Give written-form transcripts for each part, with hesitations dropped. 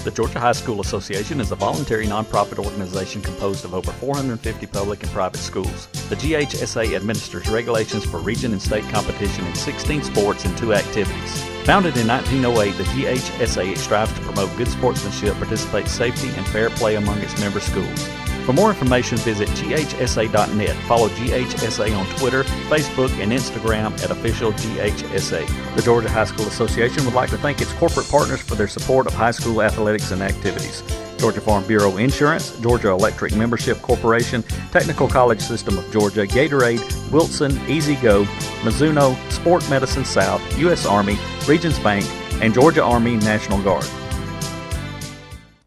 The Georgia High School Association is a voluntary nonprofit organization composed of over 450 public and private schools. The GHSA administers regulations for region and state competition in 16 sports and 2 activities. Founded in 1908, the GHSA strives to promote good sportsmanship, participate safety, and fair play among its member schools. For more information, visit ghsa.net. Follow GHSA on Twitter, Facebook, and Instagram at official GHSA. The Georgia High School Association would like to thank its corporate partners for their support of high school athletics and activities. Georgia Farm Bureau Insurance, Georgia Electric Membership Corporation, Technical College System of Georgia, Gatorade, Wilson, Easy Go, Mizuno, Sport Medicine South, U.S. Army, Regions Bank, and Georgia Army National Guard.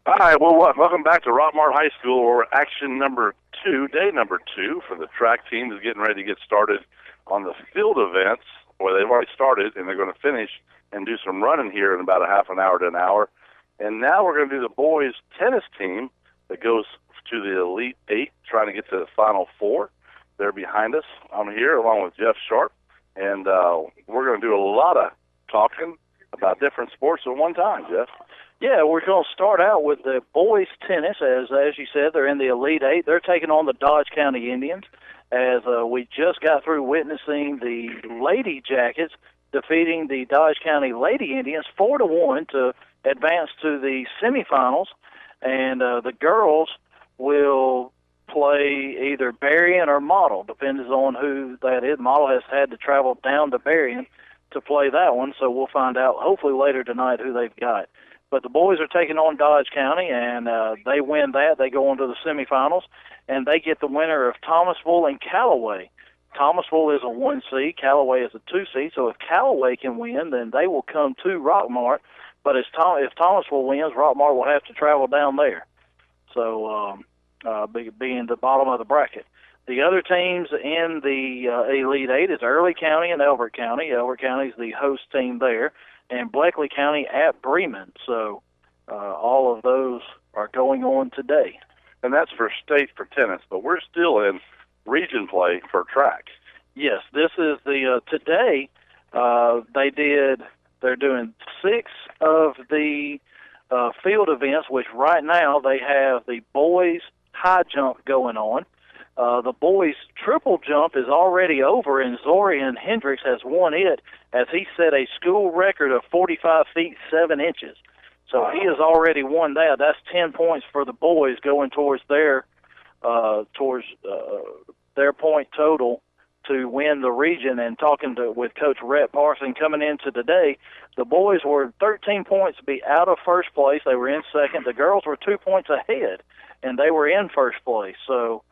Hi, well, welcome back to Rockmart High School, where action number 2, day number 2 for the track team is getting ready to get started on the field events, where they've already started, and they're going to finish and do some running here in about a half an hour to an hour. And now we're going to do the boys' tennis team that goes to the Elite 8, trying to get to the Final 4. They're behind us. I'm here along with Jeff Sharp, and we're going to do a lot of talking about different sports at one time, Jeff. Yeah, we're going to start out with the boys' tennis. As you said, they're in the Elite 8. They're taking on the Dodge County Indians, as we just got through witnessing the Lady Jackets defeating the Dodge County Lady Indians 4-1 to advance to the semifinals. And the girls will play either Berrien or Model, depends on who that is. Model has had to travel down to Berrien to play that one, so we'll find out hopefully later tonight who they've got. But the boys are taking on Dodge County, and they win that. They go on to the semifinals, and they get the winner of Thomasville and Callaway. Thomasville is a 1 seed. Callaway is a 2 seed. So if Callaway can win, then they will come to Rockmart. But if Thomasville wins, Rockmart will have to travel down there. So being the bottom of the bracket. The other teams in the Elite 8 is Early County and Elbert County. Elbert County is the host team there, and Bleckley County at Bremen. So all of those are going on today. And that's for state for tennis, but we're still in region play for track. Yes, this is the today they're doing 6 of the field events, which right now they have the boys high jump going on. The boys triple jump is already over, and Zorian Hendricks has won it as he set a school record of 45 feet 7 inches. So he has already won that. That's 10 points for the boys going towards their point total to win the region. And talking with Coach Rhett Parson coming into today, the boys were 13 points to be out of first place. They were in second. The girls were 2 points ahead, and they were in first place. So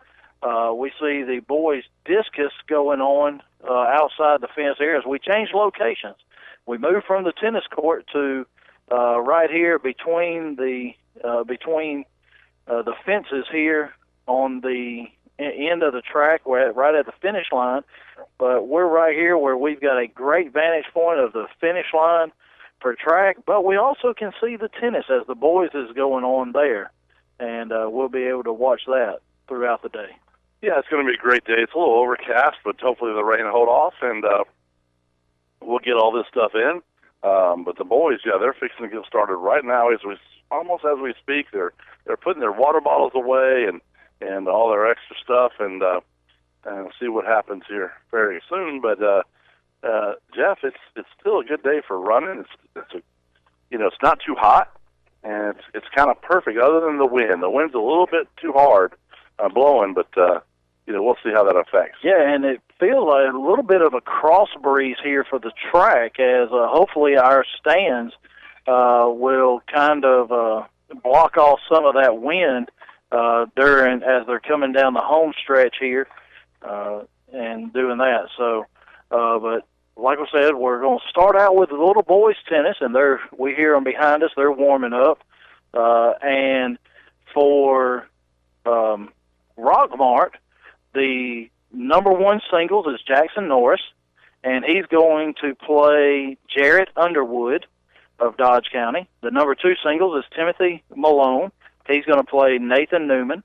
we see the boys' discus going on outside the fence areas. We changed locations. We moved from the tennis court to right here between the fences here on the end of the track, right at the finish line. But we're right here where we've got a great vantage point of the finish line for track, but we also can see the tennis as the boys is going on there, and we'll be able to watch that throughout the day. Yeah, it's going to be a great day. It's a little overcast, but hopefully the rain will hold off, and we'll get all this stuff in. But the boys, they're fixing to get started right now almost as we speak. They're putting their water bottles away and all their extra stuff, and see what happens here very soon. But Jeff, it's still a good day for running. It's not too hot, and it's kind of perfect other than the wind. The wind's a little bit too hard blowing, but we'll see how that affects. Yeah, and it feels like a little bit of a cross breeze here for the track, as hopefully our stands will kind of block off some of that wind as they're coming down the home stretch here and doing that. So, but like I said, we're going to start out with the little boys tennis, and we hear them behind us. They're warming up, and for Rockmart, the number 1 singles is Jackson Norris, and he's going to play Jarrett Underwood of Dodge County. The number 2 singles is Timothy Malone. He's going to play Nathan Newman.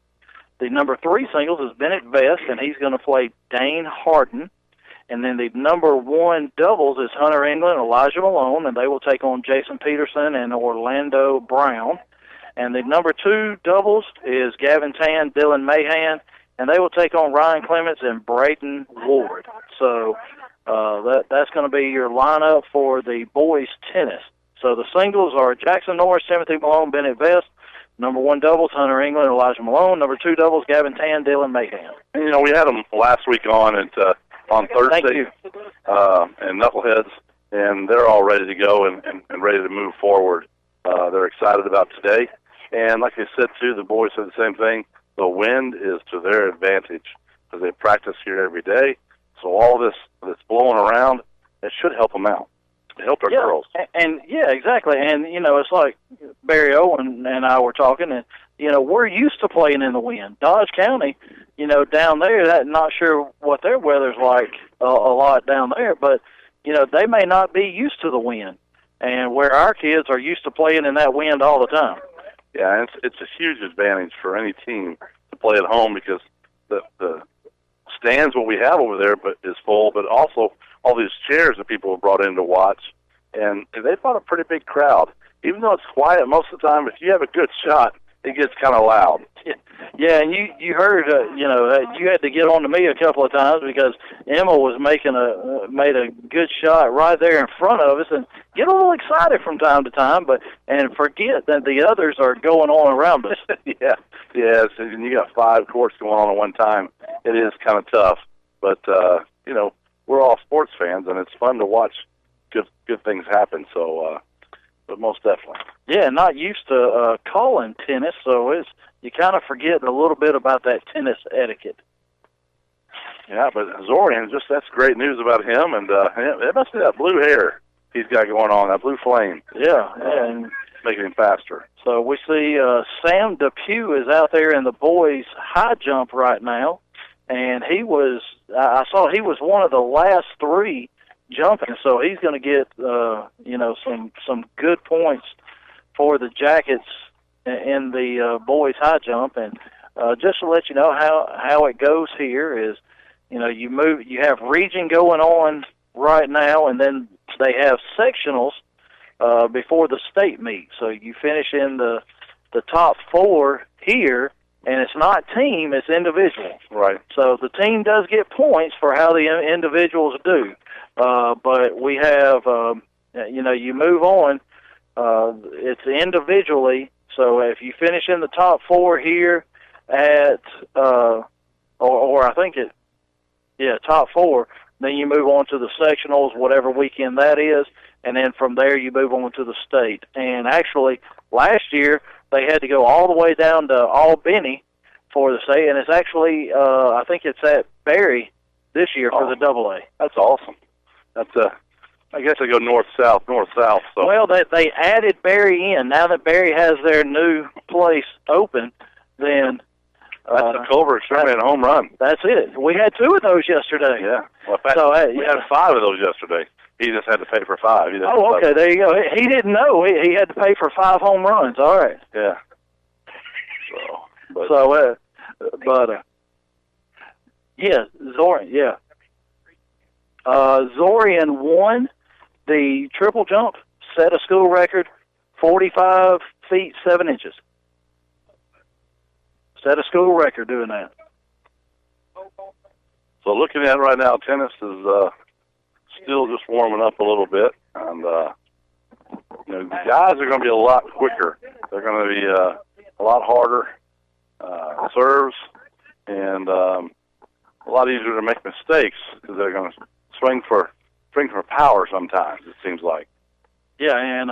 The number 3 singles is Bennett Vest, and he's going to play Dane Harden. And then the number 1 doubles is Hunter England, Elijah Malone, and they will take on Jason Peterson and Orlando Brown. And the number 2 doubles is Gavin Tan, Dylan Mahan, and they will take on Ryan Clements and Braden Ward. So that's going to be your lineup for the boys tennis. So the singles are Jackson Norris, Timothy Malone, Bennett Vest. Number 1 doubles, Hunter England, Elijah Malone. Number 2 doubles, Gavin Tan, Dylan Mahan. And, we had them last week on Thursday. Thank you. And Knuckleheads, and they're all ready to go and ready to move forward. They're excited about today. And like I said, too, the boys said the same thing. The wind is to their advantage because they practice here every day. So all this that's blowing around, it should help them out. It helped our girls. And yeah, exactly. And, it's like Barry Owen and I were talking, and, we're used to playing in the wind. Dodge County, down there, not sure what their weather's like a lot down there, but, they may not be used to the wind. And where our kids are used to playing in that wind all the time. Yeah, it's a huge advantage for any team to play at home because the stands what we have over there is full, but also all these chairs that people have brought in to watch, and they brought a pretty big crowd. Even though it's quiet most of the time, if you have a good shot, it gets kind of loud. Yeah, and you heard, you had to get on to me a couple of times because Emma was made a good shot right there in front of us, and get a little excited from time to time, and forget that the others are going on around us. Yeah, so you got 5 courts going on at one time. It is kind of tough, but we're all sports fans, and it's fun to watch good things happen. So, but most definitely. Yeah, not used to calling tennis, so you kind of forget a little bit about that tennis etiquette. Yeah, but Zorian, that's great news about him, and it must be that blue hair he's got going on, that blue flame. Yeah, and making him faster. So we see Sam Depew is out there in the boys' high jump right now, and I saw he was one of the last 3 jumping, so he's going to get some good points for the Jackets in the boys' high jump. And just to let you know how it goes here is, you have region going on right now, and then they have sectionals before the state meet. So you finish in the top 4 here, and it's not team, it's individual. Right. So the team does get points for how the individuals do. But we have, you move on, it's individually. So if you finish in the top 4 here at, or I think top 4, then you move on to the sectionals, whatever weekend that is, and then from there you move on to the state. And actually, last year they had to go all the way down to Albany for the state, and it's actually, I think it's at Barry this year for the AA. That's awesome. That's I guess they go north-south. So. Well, they added Barry in. Now that Barry has their new place open, then that's a Culver experiment home run. That's it. We had 2 of those yesterday. Yeah. Well, in fact, we had 5 of those yesterday. He just had to pay for 5. Oh, okay. There you go. He didn't know. He had to pay for 5 home runs. All right. Yeah. Yeah, Zorian. Yeah. Zorian won the triple jump, set a school record, 45 feet 7 inches. Set a school record doing that. So looking at it right now, tennis is still just warming up a little bit, and the guys are going to be a lot quicker. They're going to be a lot harder serves, and a lot easier to make mistakes because they're going to swing for power sometimes. It seems like. Yeah, and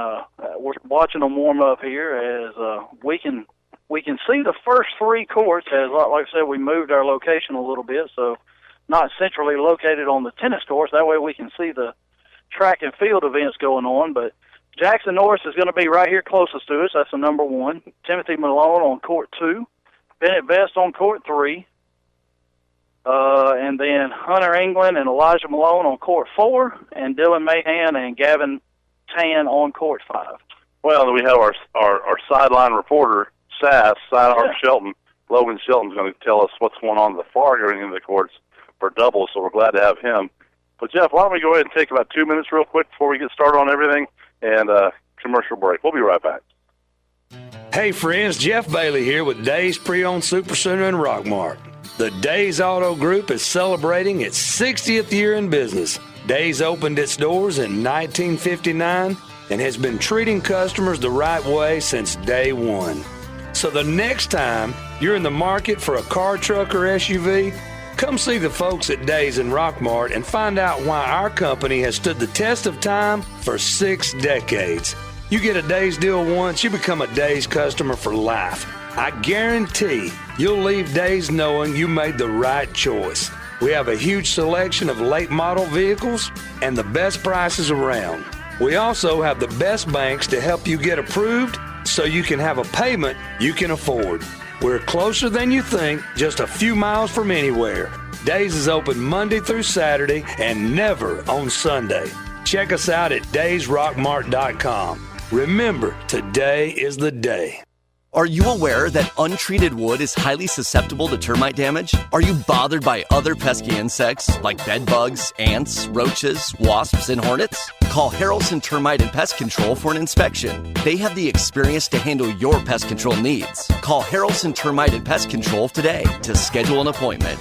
we're watching them warm up here as we can see the first 3 courts. As like I said, we moved our location a little bit, so not centrally located on the tennis courts. That way we can see the track and field events going on. But Jackson Norris is going to be right here closest to us. That's the number 1. Timothy Malone on court 2. Bennett Vest on court 3. And then Hunter England and Elijah Malone on court 4. And Dylan Mahan and Gavin Tan on court 5. Well, we have our sideline reporter, Sidearm Shelton. Logan Shelton's going to tell us what's going on in the far end of the courts for doubles, so we're glad to have him. But, Jeff, why don't we go ahead and take about 2 minutes real quick before we get started on everything and commercial break. We'll be right back. Hey friends, Jeff Bailey here with Days Pre-Owned Supercenter in Rockmart. The Days Auto Group is celebrating its 60th year in business. Days opened its doors in 1959 and has been treating customers the right way since day one. So the next time you're in the market for a car, truck, or SUV, come see the folks at Days in Rockmart and find out why our company has stood the test of time for 6 decades. You get a Days deal once, you become a Days customer for life. I guarantee you'll leave Days knowing you made the right choice. We have a huge selection of late model vehicles and the best prices around. We also have the best banks to help you get approved so you can have a payment you can afford. We're closer than you think, just a few miles from anywhere. Days is open Monday through Saturday and never on Sunday. Check us out at daysrockmart.com. Remember, today is the day. Are you aware that untreated wood is highly susceptible to termite damage? Are you bothered by other pesky insects like bed bugs, ants, roaches, wasps, and hornets? Call Harrelson Termite and Pest Control for an inspection. They have the experience to handle your pest control needs. Call Harrelson Termite and Pest Control today to schedule an appointment.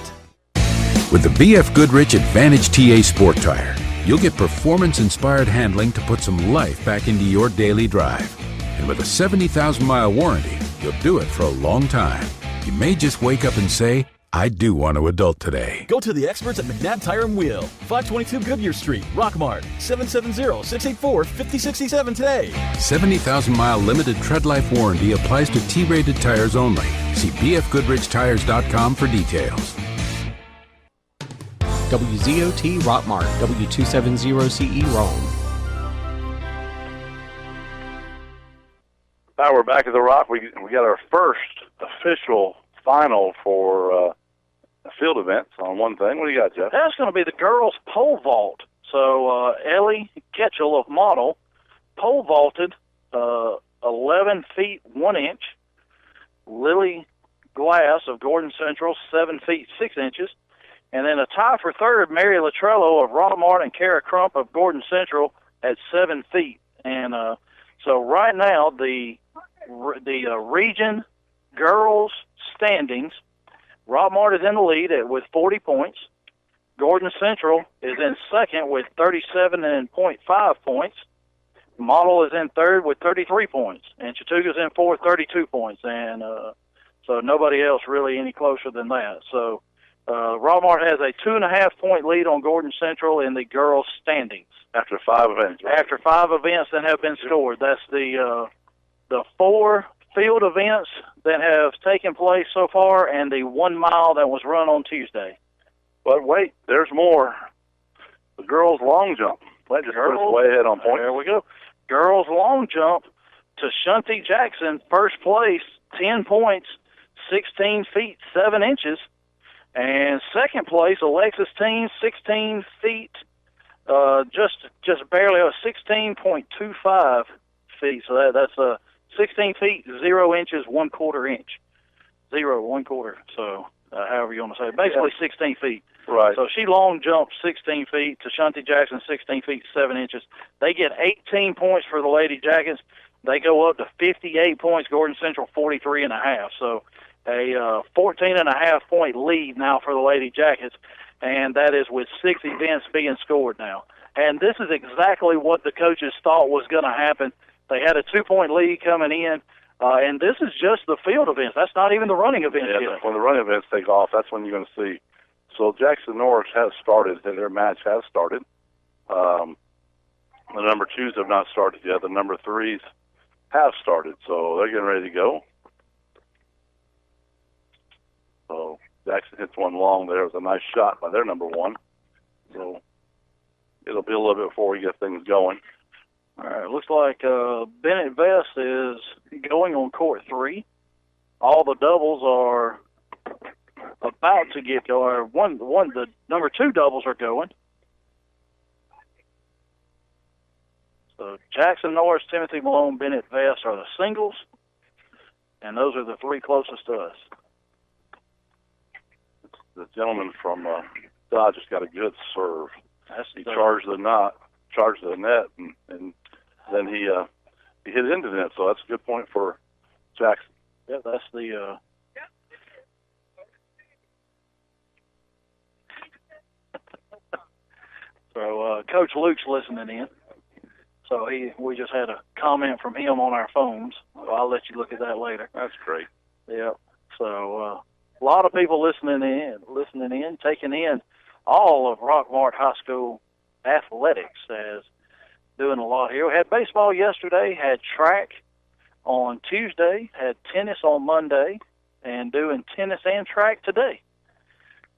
With the BF Goodrich Advantage TA Sport Tire, you'll get performance-inspired handling to put some life back into your daily drive. And with a 70,000-mile warranty, you'll do it for a long time. You may just wake up and say, I do want to adult today. Go to the experts at McNabb Tire and Wheel, 522 Goodyear Street, Rockmart, 770-684-5067 today. 70,000-mile limited tread life warranty applies to T-rated tires only. See bfgoodrichtires.com for details. WZOT Rockmart, W270CE Rome. Now we're back at the Rock. We got our first official final for field events on one thing. What do you got, Jeff? That's going to be the girls' pole vault. So Ellie Ketchel of Model pole vaulted 11 feet 1 inch. Lily Glass of Gordon Central 7 feet 6 inches. And then a tie for third, Mary Latrello of Rockmart and Kara Crump of Gordon Central at 7 feet. And so right now the region girls standings, Rockmart is in the lead with 40 points. Gordon Central is in second with 37.5 points. Model is in third with 33 points. And Chattooga's in fourth, 32 points. And so nobody else really any closer than that. So Rockmart has a 2.5-point lead on Gordon Central in the girls standings. After 5 events. Right? After 5 events that have been scored. That's the 4 field events that have taken place so far and the 1 mile that was run on Tuesday. But wait, there's more. The girls' long jump. That just put us way ahead on points. There we go. Girls' long jump to Shunty Jackson, first place, 10 points, 16 feet 7 inches. And second place, Alexis Teen, 16 feet, just barely 16.25 feet. So that's 16 feet 0 inches 1/4 inch, 0 1/4. So however you want to say it, basically 16 feet. Right. So she long jumped 16 feet to Shunty Jackson, 16 feet 7 inches. They get 18 points for the Lady Jackets. They go up to 58 points. Gordon Central 43.5. So a 14.5-point lead now for the Lady Jackets, and that is with 6 events being scored now. And this is exactly what the coaches thought was going to happen. They had a 2-point lead coming in, and this is just the field events. That's not even the running events yet. When the running events take off, that's when you're going to see. So Jackson Norris has started, and their match has started. The number 2s have not started yet. The number 3s have started, so they're getting ready to go. So Jackson hits one long there. It was a nice shot by their number 1. So it'll be a little bit before we get things going. All right, it looks like Bennett Vest is going on court 3. All the doubles are about to get going. The number 2 doubles are going. So Jackson Norris, Timothy Malone, Bennett Vest are the singles, and those are the 3 closest to us. The gentleman from Dodge has got a good serve. He charged the net, and then he hit it into the net. So that's a good point for Jackson. Yeah, that's the So Coach Luke's listening in. So we just had a comment from him on our phones. So I'll let you look at that later. That's great. Yeah. So a lot of people listening in, taking in all of Rockmart High School athletics as doing a lot here. We had baseball yesterday, had track on Tuesday, had tennis on Monday, and doing tennis and track today.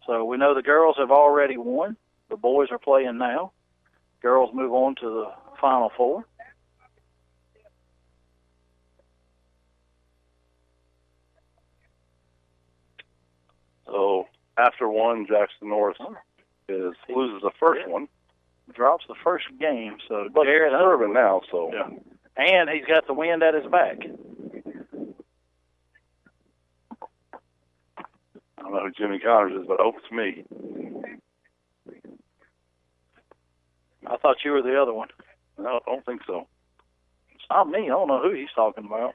So we know the girls have already won. The boys are playing now. Girls move on to the Final Four. So after one, Jackson Norris loses the first one. Drops the first game. So But Jared he's serving now, so. Yeah. And he's got the wind at his back. I don't know who Jimmy Connors is, but I hope it's me. I thought you were the other one. No, I don't think so. It's not me. I don't know who he's talking about.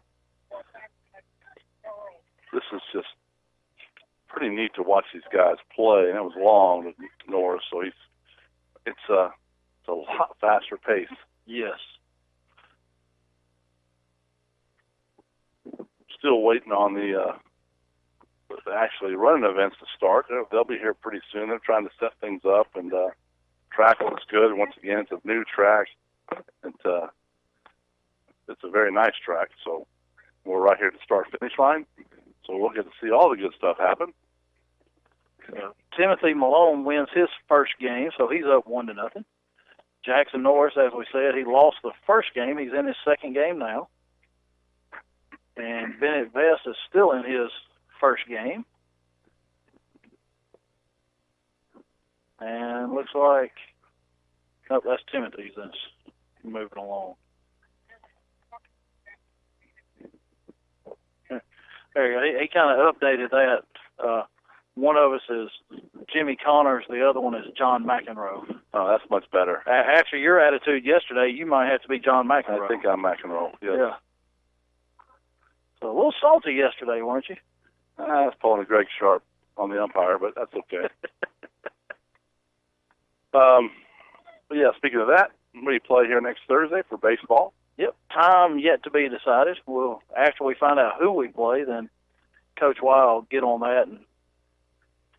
This is just pretty neat to watch these guys play, and it was long with Norris, so it's a lot faster pace. Yes. Still waiting on the actually running events to start. They'll be here pretty soon. They're trying to set things up, and track looks good. Once again, it's a new track. It's a very nice track, so we're right here at the start-finish line, so we'll get to see all the good stuff happen. Timothy Malone wins his first game, so he's up 1-0. Jackson Norris, as we said, he lost the first game. He's in his second game now. And Bennett Vest is still in his first game. And looks like, nope, that's Timothy's that's moving along. There you go. He kind of updated that. One of us is Jimmy Connors. The other one is John McEnroe. Oh, that's much better. After your attitude yesterday, you might have to be John McEnroe. I think I'm McEnroe, yes. Yeah. So a little salty yesterday, weren't you? I was pulling a Greg Sharp on the umpire, but that's okay. But yeah, speaking of that, we play here next Thursday for baseball. Yep. Time yet to be decided. We'll after we find out who we play, then Coach Wild will get on that. And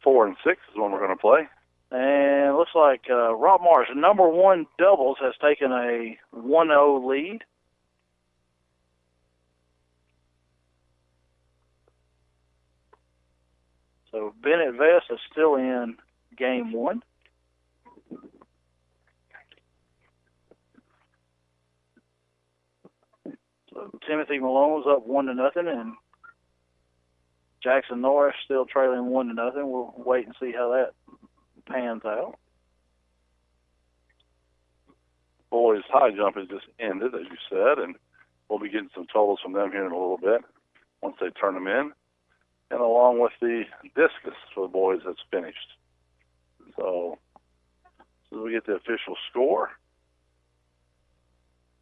4 and 6 is when we're going to play. And it looks like Rockmart's number one doubles has taken a 1-0 lead. So Bennett Vest is still in game one. So Timothy Malone's up 1-0, and Jackson Norris still trailing 1-0. We'll wait and see how that pans out. Boys high jump has just ended, as you said, and we'll be getting some totals from them here in a little bit once they turn them in. And along with the discus for the boys that's finished. So we get the official score.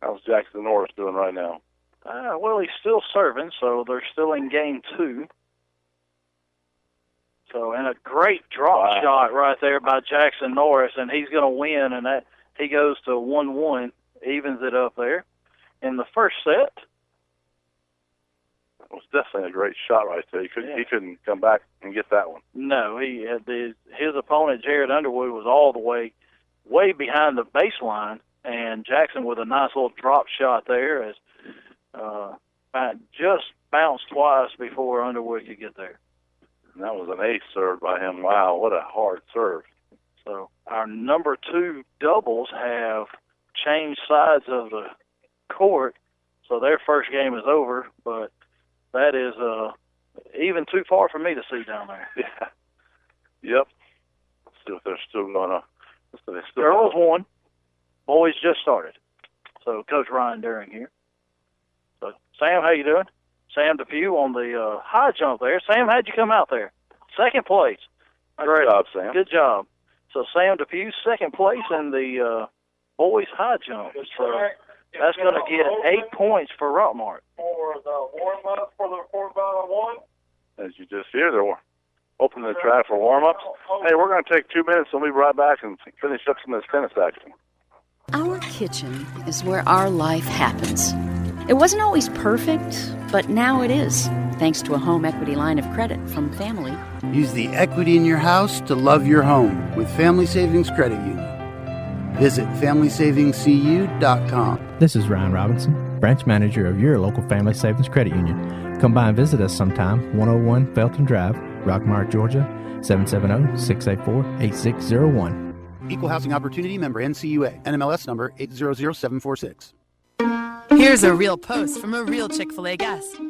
How's Jackson Norris doing right now? Well, he's still serving, so they're still in game two. So, and a great drop shot right there by Jackson Norris, and he's going to win, and that he goes to 1-1, evens it up there. In the first set, it was definitely a great shot right there. He couldn't come back and get that one. No, he had his opponent, Jared Underwood, was all the way behind the baseline, and Jackson with a nice little drop shot there as just bounced twice before Underwood could get there. And that was an ace serve by him. Wow, what a hard serve. So our number two doubles have changed sides of the court, so their first game is over, but that is even too far for me to see down there. Yeah. Yep. Let's see if they're still going to. Girls won. Boys just started. So Coach Ryan During here. So Sam, how you doing? Sam Depew on the high jump there. Sam, how'd you come out there? Second place. Great job, Sam. Good job. So Sam Depew, second place in the boys high jump. So that's going to get 8 points for Rockmart. For the warm-up for the this year. They're opening the track for warm-ups. Hey, we're going to take 2 minutes and we'll be right back and finish up some of this tennis action. Our kitchen is where our life happens. It wasn't always perfect, but now it is, thanks to a home equity line of credit from Family. Use the equity in your house to love your home with Family Savings Credit Union. Visit FamilySavingsCU.com. This is Ryan Robinson, branch manager of your local Family Savings Credit Union. Come by and visit us sometime, 101 Felton Drive, Rockmart, Georgia, 770-684-8601. Equal Housing Opportunity member NCUA, NMLS number 800746. Here's a real post from a real Chick-fil-A guest.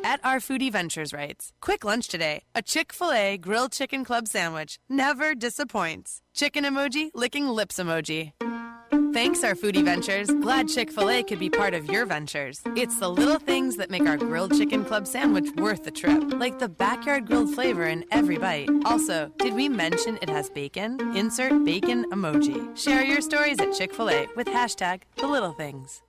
At Our Foodie Ventures writes, quick lunch today. A Chick-fil-A grilled chicken club sandwich never disappoints. Chicken emoji, licking lips emoji. Thanks, Our Foodie Ventures. Glad Chick-fil-A could be part of your ventures. It's the little things that make our grilled chicken club sandwich worth the trip, like the backyard grilled flavor in every bite. Also, did we mention it has bacon? Insert bacon emoji. Share your stories at Chick-fil-A with hashtag the little things.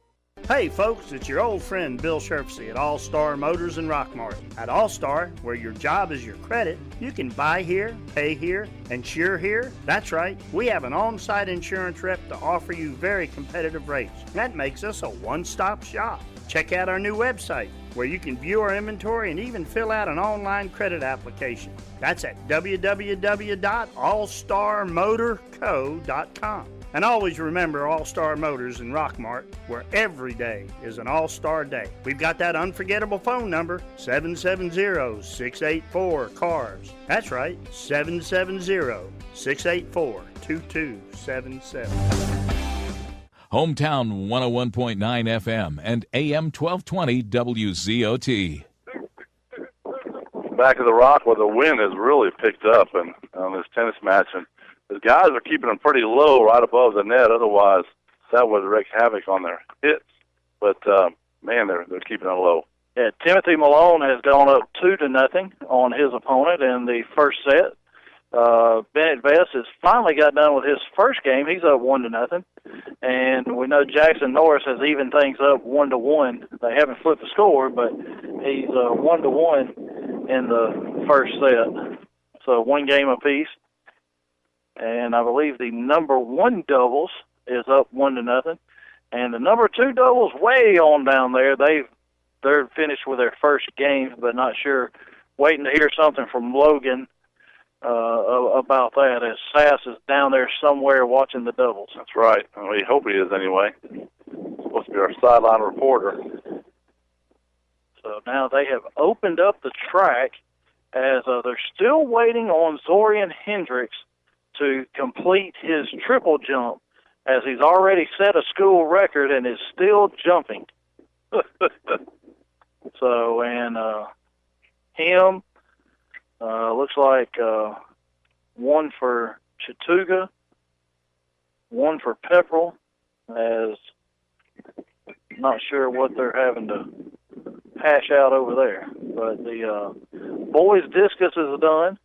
Hey folks, it's your old friend Bill Sherfsey at All Star Motors in Rockmart. At All Star, where your job is your credit, you can buy here, pay here, insure here. That's right, we have an on-site insurance rep to offer you very competitive rates. That makes us a one-stop shop. Check out our new website, where you can view our inventory and even fill out an online credit application. That's at www.allstarmotorco.com. And always remember All-Star Motors in Rockmart, where every day is an all-star day. We've got that unforgettable phone number, 770-684-CARS. That's right, 770-684-2277. Hometown 101.9 FM and AM 1220 WZOT. Back of the Rock, where the wind has really picked up on this tennis match, and the guys are keeping them pretty low right above the net. Otherwise, that would wreak havoc on their hits. But, man, they're keeping it low. Yeah, Timothy Malone has gone up 2-0 on his opponent in the first set. Bennett Vest has finally got done with his first game. He's up 1-0. And we know Jackson Norris has evened things up 1-1. They haven't flipped the score, but he's 1-1 in the first set. So one game apiece. And I believe the number one doubles is up 1-0. And the number two doubles way on down there. They're finished with their first game, but not sure. Waiting to hear something from Logan about that, as Sass is down there somewhere watching the doubles. That's right. We hope he is anyway. Supposed to be our sideline reporter. So now they have opened up the track as they're still waiting on Zorian Hendricks to complete his triple jump, as he's already set a school record and is still jumping. So, and him, looks like one for Chattooga, one for Pepperell, as not sure what they're having to hash out over there. But the boys' discus is done.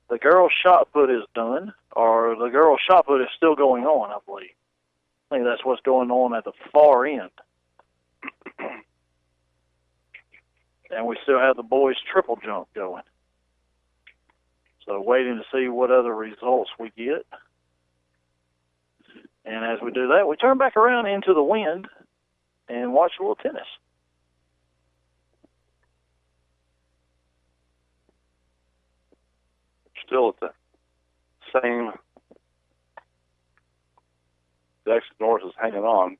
The girls' shot put is done, or the girls' shot put is still going on, I believe. I think that's what's going on at the far end. And we still have the boys' triple jump going. So waiting to see what other results we get. And as we do that, we turn back around into the wind and watch a little tennis. Still at the same. Jackson Norris is hanging on.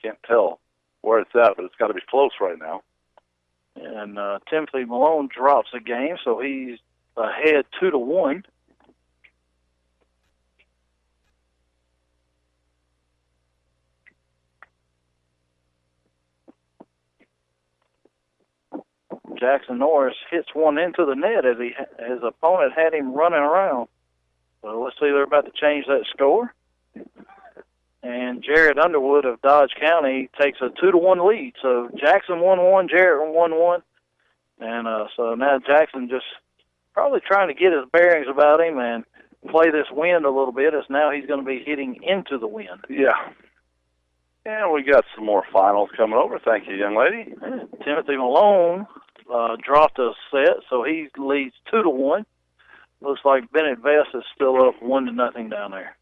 Can't tell where it's at, but it's got to be close right now. And Timothy Malone drops a game, so he's ahead 2-1. Jackson Norris hits one into the net as his opponent had him running around. So let's see, they're about to change that score. And Jared Underwood of Dodge County takes a 2-1 lead. So Jackson 1-1, Jared 1-1. And so now Jackson just probably trying to get his bearings about him and play this wind a little bit, as now he's going to be hitting into the wind. Yeah. And we got some more finals coming over. Thank you, young lady. Timothy Malone dropped a set, so he leads 2-1. Looks like Bennett Vest is still up 1-0 down there.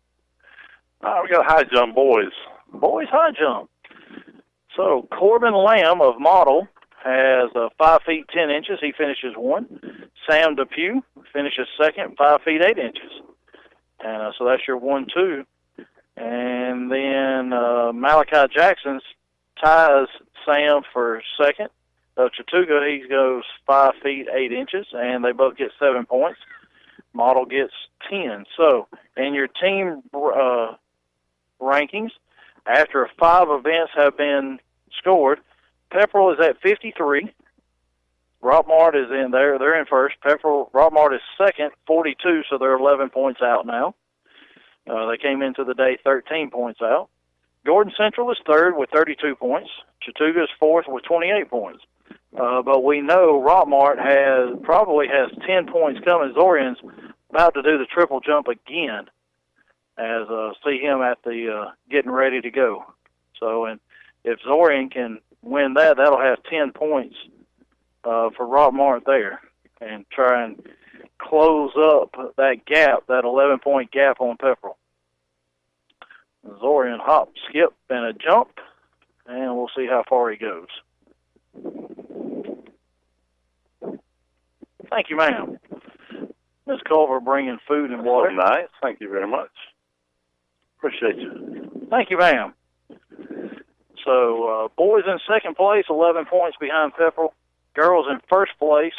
All right, we got high jump boys. Boys high jump. So Corbin Lamb of Model has 5 feet 10 inches. He finishes 1. Sam Depew finishes second, 5 feet 8 inches. And so that's your 1-2. And then Malachi Jackson ties Sam for second. Chattooga, he goes 5 feet 8 inches, and they both get 7 points. Model gets 10. So in your team rankings, after 5 events have been scored, Pepperell is at 53. Rockmart is in there. They're in first. Rockmart is second, 42, so they're 11 points out now. They came into the day 13 points out. Gordon Central is third with 32 points. Chattooga is fourth with 28 points. But we know Rockmart probably has 10 points coming. Zorian's about to do the triple jump again, as see him at the getting ready to go. So, and if Zorian can win that, that'll have 10 points for Rockmart there, and try and close up that gap, that 11-point gap on Pepperell. Zorian hop, skip, and a jump, and we'll see how far he goes. Thank you, ma'am. Ms. Culver bringing food and water. So nice. Thank you very much. Appreciate you. Thank you, ma'am. So, boys in second place, 11 points behind Pepperell. Girls in first place,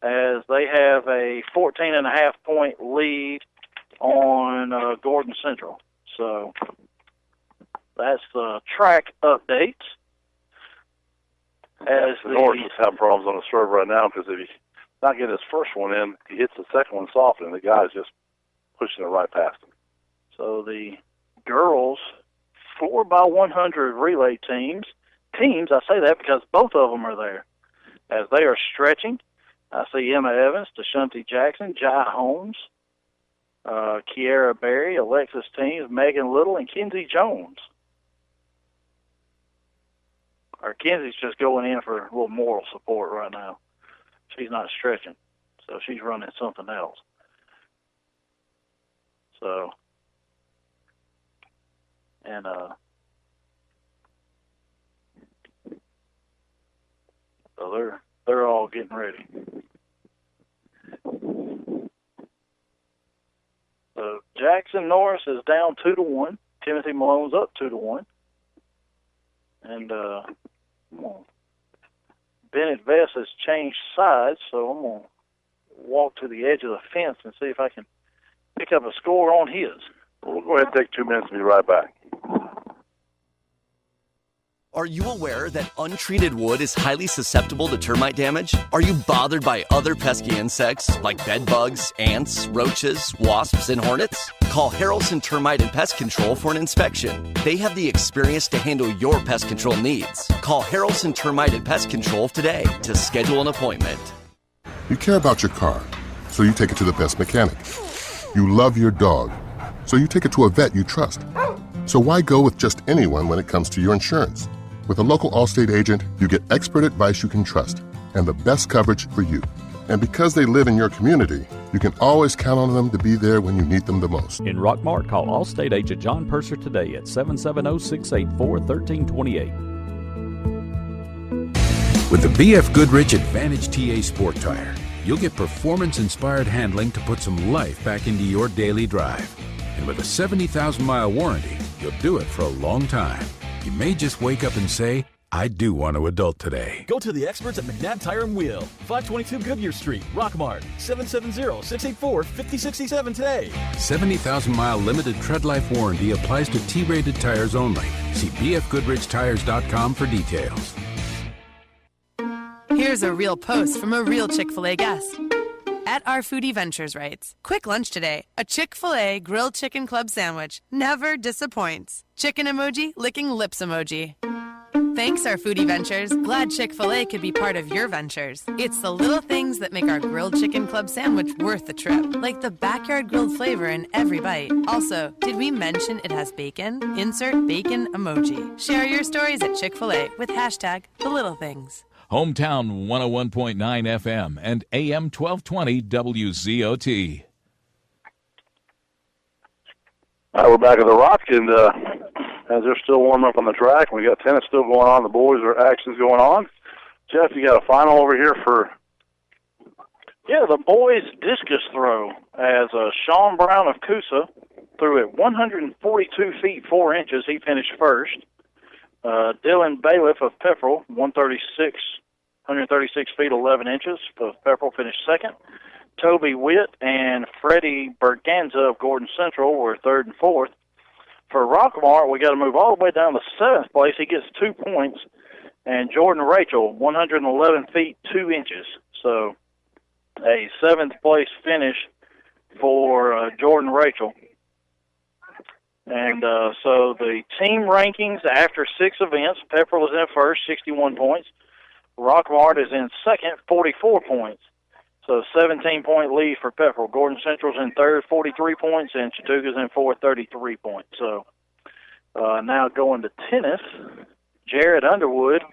as they have a 14.5-point lead on Gordon Central. So that's the track updates. As the North is having problems on the serve right now, because if he's not getting his first one in, he hits the second one soft, and the guy's just pushing it right past him. So the girls 4x100 relay teams, I say that because both of them are there. As they are stretching, I see Emma Evans, Deshanti Jackson, Jai Holmes, Kiara Berry, Alexis Teams, Megan Little, and Kenzie Jones. Kenzie's just going in for a little moral support right now. She's not stretching, so she's running something else. So, and so they're all getting ready. So Jackson Norris is down 2-1. Timothy Malone's up 2-1. And Bennett Vest has changed sides, so I'm going to walk to the edge of the fence and see if I can pick up a score on his. We'll go ahead and take 2 minutes and be right back. Are you aware that untreated wood is highly susceptible to termite damage? Are you bothered by other pesky insects like bed bugs, ants, roaches, wasps, and hornets? Call Harrelson Termite and Pest Control for an inspection. They have the experience to handle your pest control needs. Call Harrelson Termite and Pest Control today to schedule an appointment. You care about your car, so you take it to the best mechanic. You love your dog, so you take it to a vet you trust. So why go with just anyone when it comes to your insurance? With a local Allstate agent, you get expert advice you can trust and the best coverage for you. And because they live in your community, you can always count on them to be there when you need them the most. In Rockmart, call Allstate agent John Purser today at 770-684-1328. With the BF Goodrich Advantage TA Sport Tire, you'll get performance-inspired handling to put some life back into your daily drive. And with a 70,000-mile warranty, you'll do it for a long time. You may just wake up and say, I do want to adult today. Go to the experts at McNabb Tire and Wheel, 522 Goodyear Street, Rockmart, 770-684-5067 today. 70,000-mile limited tread life warranty applies to T-rated tires only. See bfgoodrichtires.com for details. Here's a real post from a real Chick-fil-A guest. At Our Foodie Ventures writes, quick lunch today. A Chick-fil-A grilled chicken club sandwich never disappoints. Chicken emoji, licking lips emoji. Thanks, Our Foodie Ventures. Glad Chick-fil-A could be part of your ventures. It's the little things that make our grilled chicken club sandwich worth the trip, like the backyard grilled flavor in every bite. Also, did we mention it has bacon? Insert bacon emoji. Share your stories at Chick-fil-A with hashtag the little things. Hometown 101.9 FM and AM 1220 WZOT. All right, we're back at the Rock, and as they're still warming up on the track, we got tennis still going on. The boys are action's going on. Jeff, you got a final over here for... Yeah, the boys' discus throw as Sean Brown of Coosa threw it 142 feet 4 inches. He finished first. Dylan Bailiff of Pepperell, 136 feet 11 inches. Pepperell finished second. Toby Witt and Freddie Berganza of Gordon Central were third and fourth. For Rockmart, we got to move all the way down to seventh place. He gets 2 points. And Jordan Rachel, 111 feet 2 inches. So a seventh place finish for Jordan Rachel. And so the team rankings after 6 events, Pepperell is in first, 61 points. Rockmart is in second, 44 points. So 17-point lead for Pepperell. Gordon Central's in third, 43 points, and Chattooga's in fourth, 33 points. So now going to tennis, Jared Underwood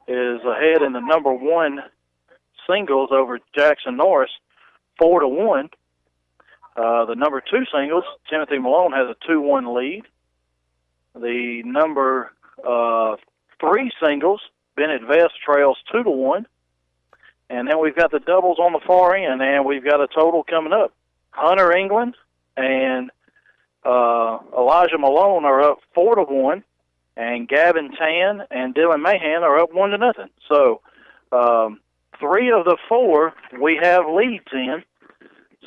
is ahead in the number 1 singles over Jackson Norris, 4-1. The number 2 singles, Timothy Malone, has a 2-1 lead. The number 3 singles, Bennett Vest, trails 2-1. And then we've got the doubles on the far end, and we've got a total coming up. Hunter England and Elijah Malone are up 4-1, and Gavin Tan and Dylan Mahan are up 1-0. So 3 of the 4 we have leads in.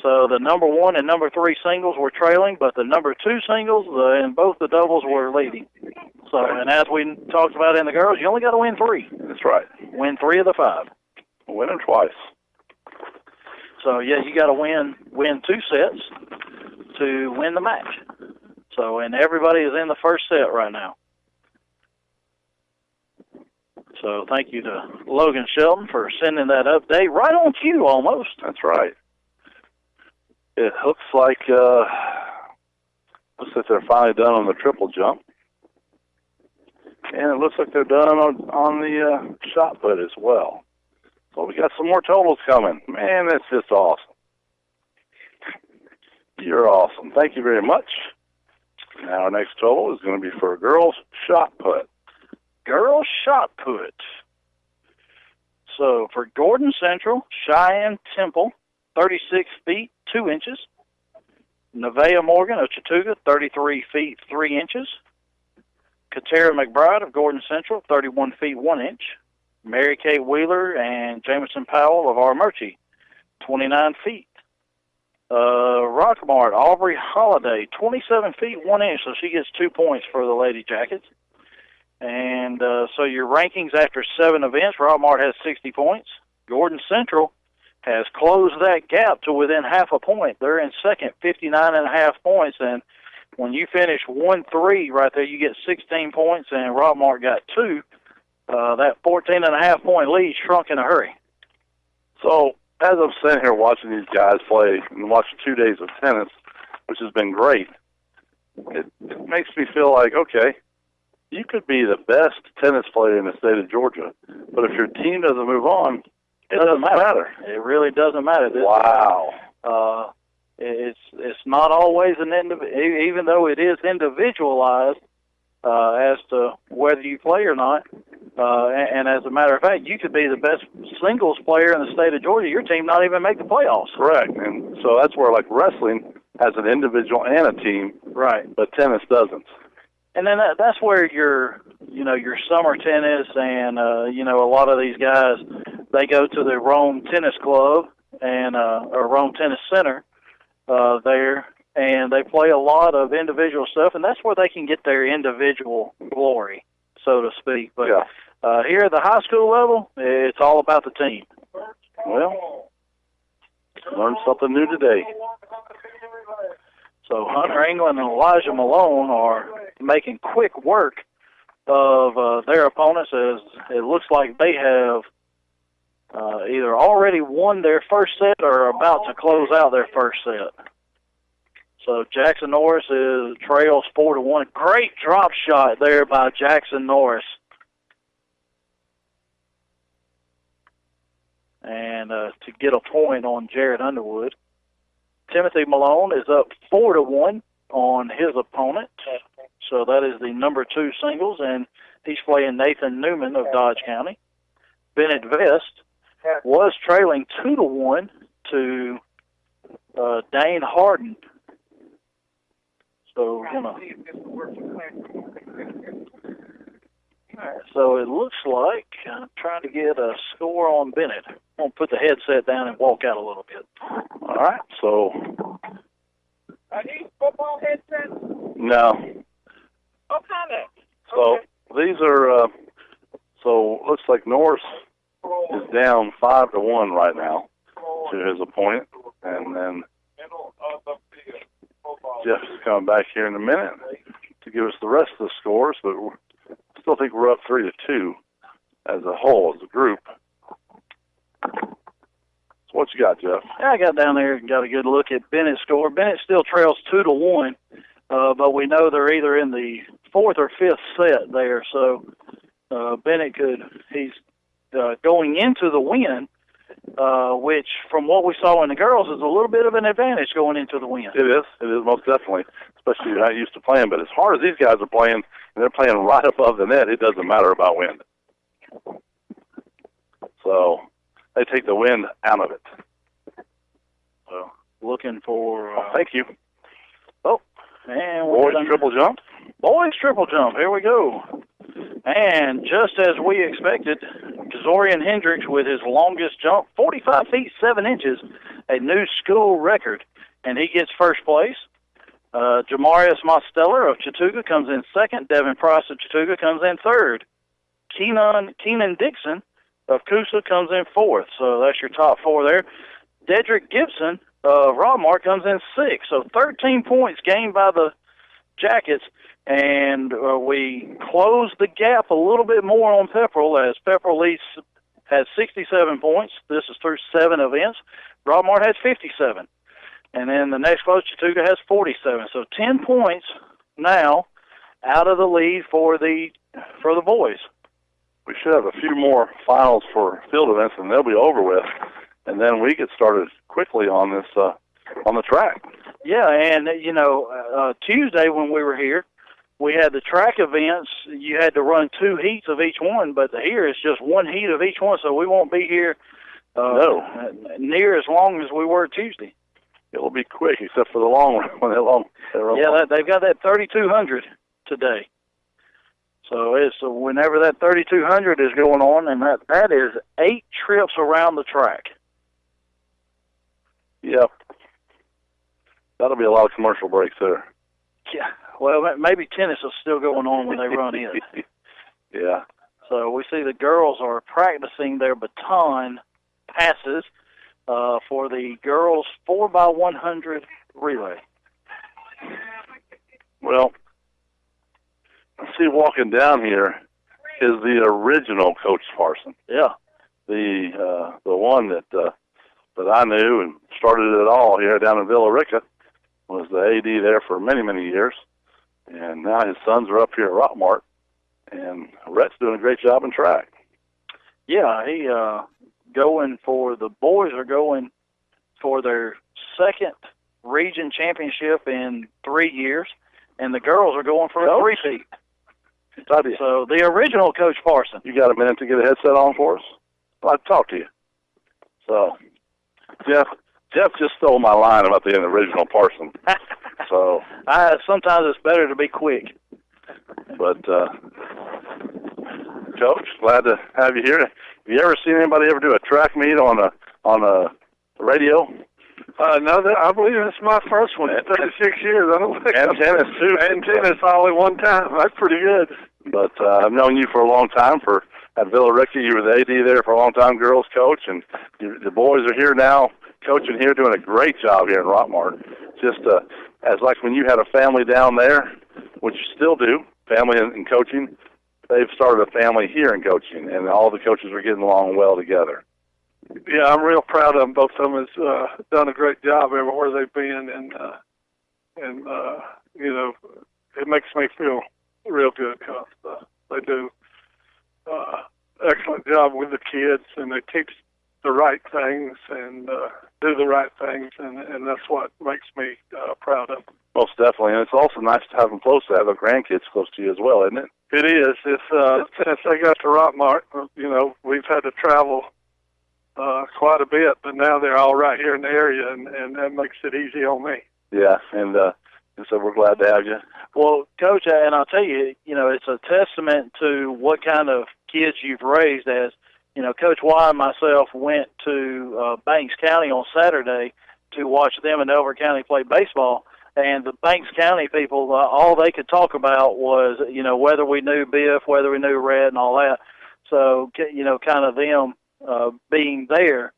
So the number 1 and number 3 singles were trailing, but the number 2 singles and both the doubles were leading. So, and as we talked about in the girls, you only got to win 3. That's right. Win 3 of the 5. Win them twice. So, yeah, you got to win 2 sets to win the match. So, and everybody is in the first set right now. So thank you to Logan Shelton for sending that update right on cue almost. That's right. It looks like they're finally done on the triple jump. And it looks like they're done on the shot put as well. So we got some more totals coming. Man, that's just awesome. You're awesome. Thank you very much. Now our next total is going to be for a girls' shot put. Girls' shot put. So for Gordon Central, Cheyenne Temple, 36 feet 2 inches. Nevaeh Morgan of Chattooga, 33 feet 3 inches. Katera McBride of Gordon Central, 31 feet 1 inch. Mary Kay Wheeler and Jameson Powell of Armurchie, 29 feet. Rockmart, Aubrey Holiday, 27 feet 1 inch, so she gets 2 points for the Lady Jackets. And so your rankings after 7 events, Rockmart has 60 points. Gordon Central has closed that gap to within half a point. They're in second, 59.5 points. And when you finish 1-3 right there, you get 16 points, and Rockmart got 2. That 14.5 point lead shrunk in a hurry. So as I'm sitting here watching these guys play and watching 2 days of tennis, which has been great, it makes me feel like, okay, you could be the best tennis player in the state of Georgia, but if your team doesn't move on, it doesn't matter. It really doesn't matter. Wow. It's not always even though it is individualized as to whether you play or not. And as a matter of fact, you could be the best singles player in the state of Georgia. Your team not even make the playoffs. Correct. And so that's where, like, wrestling has an individual and a team. Right. But tennis doesn't. And then that's where your summer tennis and, a lot of these guys, they go to the Rome Tennis Club and or Rome Tennis Center there, and they play a lot of individual stuff, and that's where they can get their individual glory, so to speak. But here at the high school level, it's all about the team. Well, learned something new today. So Hunter England and Elijah Malone are making quick work of their opponents, as it looks like they have either already won their first set or are about to close out their first set. So Jackson Norris trails 4-1. Great drop shot there by Jackson Norris. and to get a point on Jared Underwood. Timothy Malone is up 4-1 on his opponent. So that is the number 2 singles, and he's playing Nathan Newman of Dodge County. Bennett Vest was trailing 2-1 to Dane Harden. So, so it looks like I'm trying to get a score on Bennett. I'm going to put the headset down and walk out a little bit. All right, so. Are these football headsets? No. What kind of? So these are, so looks like Norris is down 5-1 right now to his opponent. And then Jeff is coming back here in a minute to give us the rest of the scores, but I still think we're up 3-2 as a whole, as a group. So what you got, Jeff? I got down there and got a good look at Bennett's score. Bennett still trails 2-1, but we know they're either in the 4th or 5th set there. So Bennett he's going into the win, which from what we saw in the girls is a little bit of an advantage going into the win. It is most definitely, especially how you used to playing. But as hard as these guys are playing, and they're playing right above the net, it doesn't matter about wind. So they take the wind out of it. So looking for. Thank you. Oh, and boys triple jump. Boys triple jump. Here we go. And just as we expected, Zorian Hendricks with his longest jump, 45 feet 7 inches, a new school record, and he gets first place. Jamarius Mosteller of Chattooga comes in second. Devin Price of Chattooga comes in third. Keenan Dixon of Coosa comes in fourth. So that's your top 4 there. Dedrick Gibson of Rockmart comes in sixth. So 13 points gained by the Jackets. And we closed the gap a little bit more on Pepperell, as Pepperell leads has 67 points. This is through 7 events. Rockmart has 57. And then the next close, Chattooga has 47. So 10 points now out of the lead for the boys. We should have a few more finals for field events, and they'll be over with. And then we get started quickly on this on the track. Yeah, and Tuesday when we were here, we had the track events. You had to run 2 heats of each one, but here it's just 1 heat of each one, so we won't be here near as long as we were Tuesday. It'll be quick, except for the long run. Yeah, they've got that 3,200 today. So it's whenever that 3,200 is going on, and that is 8 trips around the track. Yep. That'll be a lot of commercial breaks there. Yeah. Well, maybe tennis is still going on when they run in. Yeah. So we see the girls are practicing their baton passes for the girls 4x100 relay. Well, I see walking down here is the original Coach Parson. Yeah. The one that I knew and started it all here down in Villa Rica, was the AD there for many, many years. And now his sons are up here at Rockmart, and Rhett's doing a great job in track. Yeah, he the boys are going for their second region championship in 3 years, and the girls are going for a 3-peat. So the original Coach Parson. You got a minute to get a headset on for us? I'd like to talk to you. So, Jeff just stole my line about the original Parson. So sometimes it's better to be quick. But Coach, glad to have you here. Have you ever seen anybody ever do a track meet on a radio? No, I believe it's my first one in 36 years. I don't think and tennis too. And tennis only one time. That's pretty good. But I've known you for a long time. At Villa Rica, you were the AD there for a long time, girls coach, and the boys are here now, coaching here, doing a great job here in Rockmart. Just as like when you had a family down there, which you still do, family in coaching, they've started a family here in coaching, and all the coaches are getting along well together. Yeah, I'm real proud of them. Both of them has done a great job everywhere they've been, and it makes me feel real good because they do excellent job with the kids, and they teach the right things and do the right things, and that's what makes me proud of them. Most definitely, and it's also nice to have them close to have their grandkids close to you as well, isn't it? It is. It's since they got to Rockmart, we've had to travel quite a bit, but now they're all right here in the area, and that makes it easy on me. Yeah, and so we're glad to have you. Well, Coach, and I'll tell you, it's a testament to what kind of kids you've raised. As Coach Y and myself went to Banks County on Saturday to watch them and Elbert County play baseball. And the Banks County people, all they could talk about was, whether we knew Biff, whether we knew Red, and all that. So, kind of them being there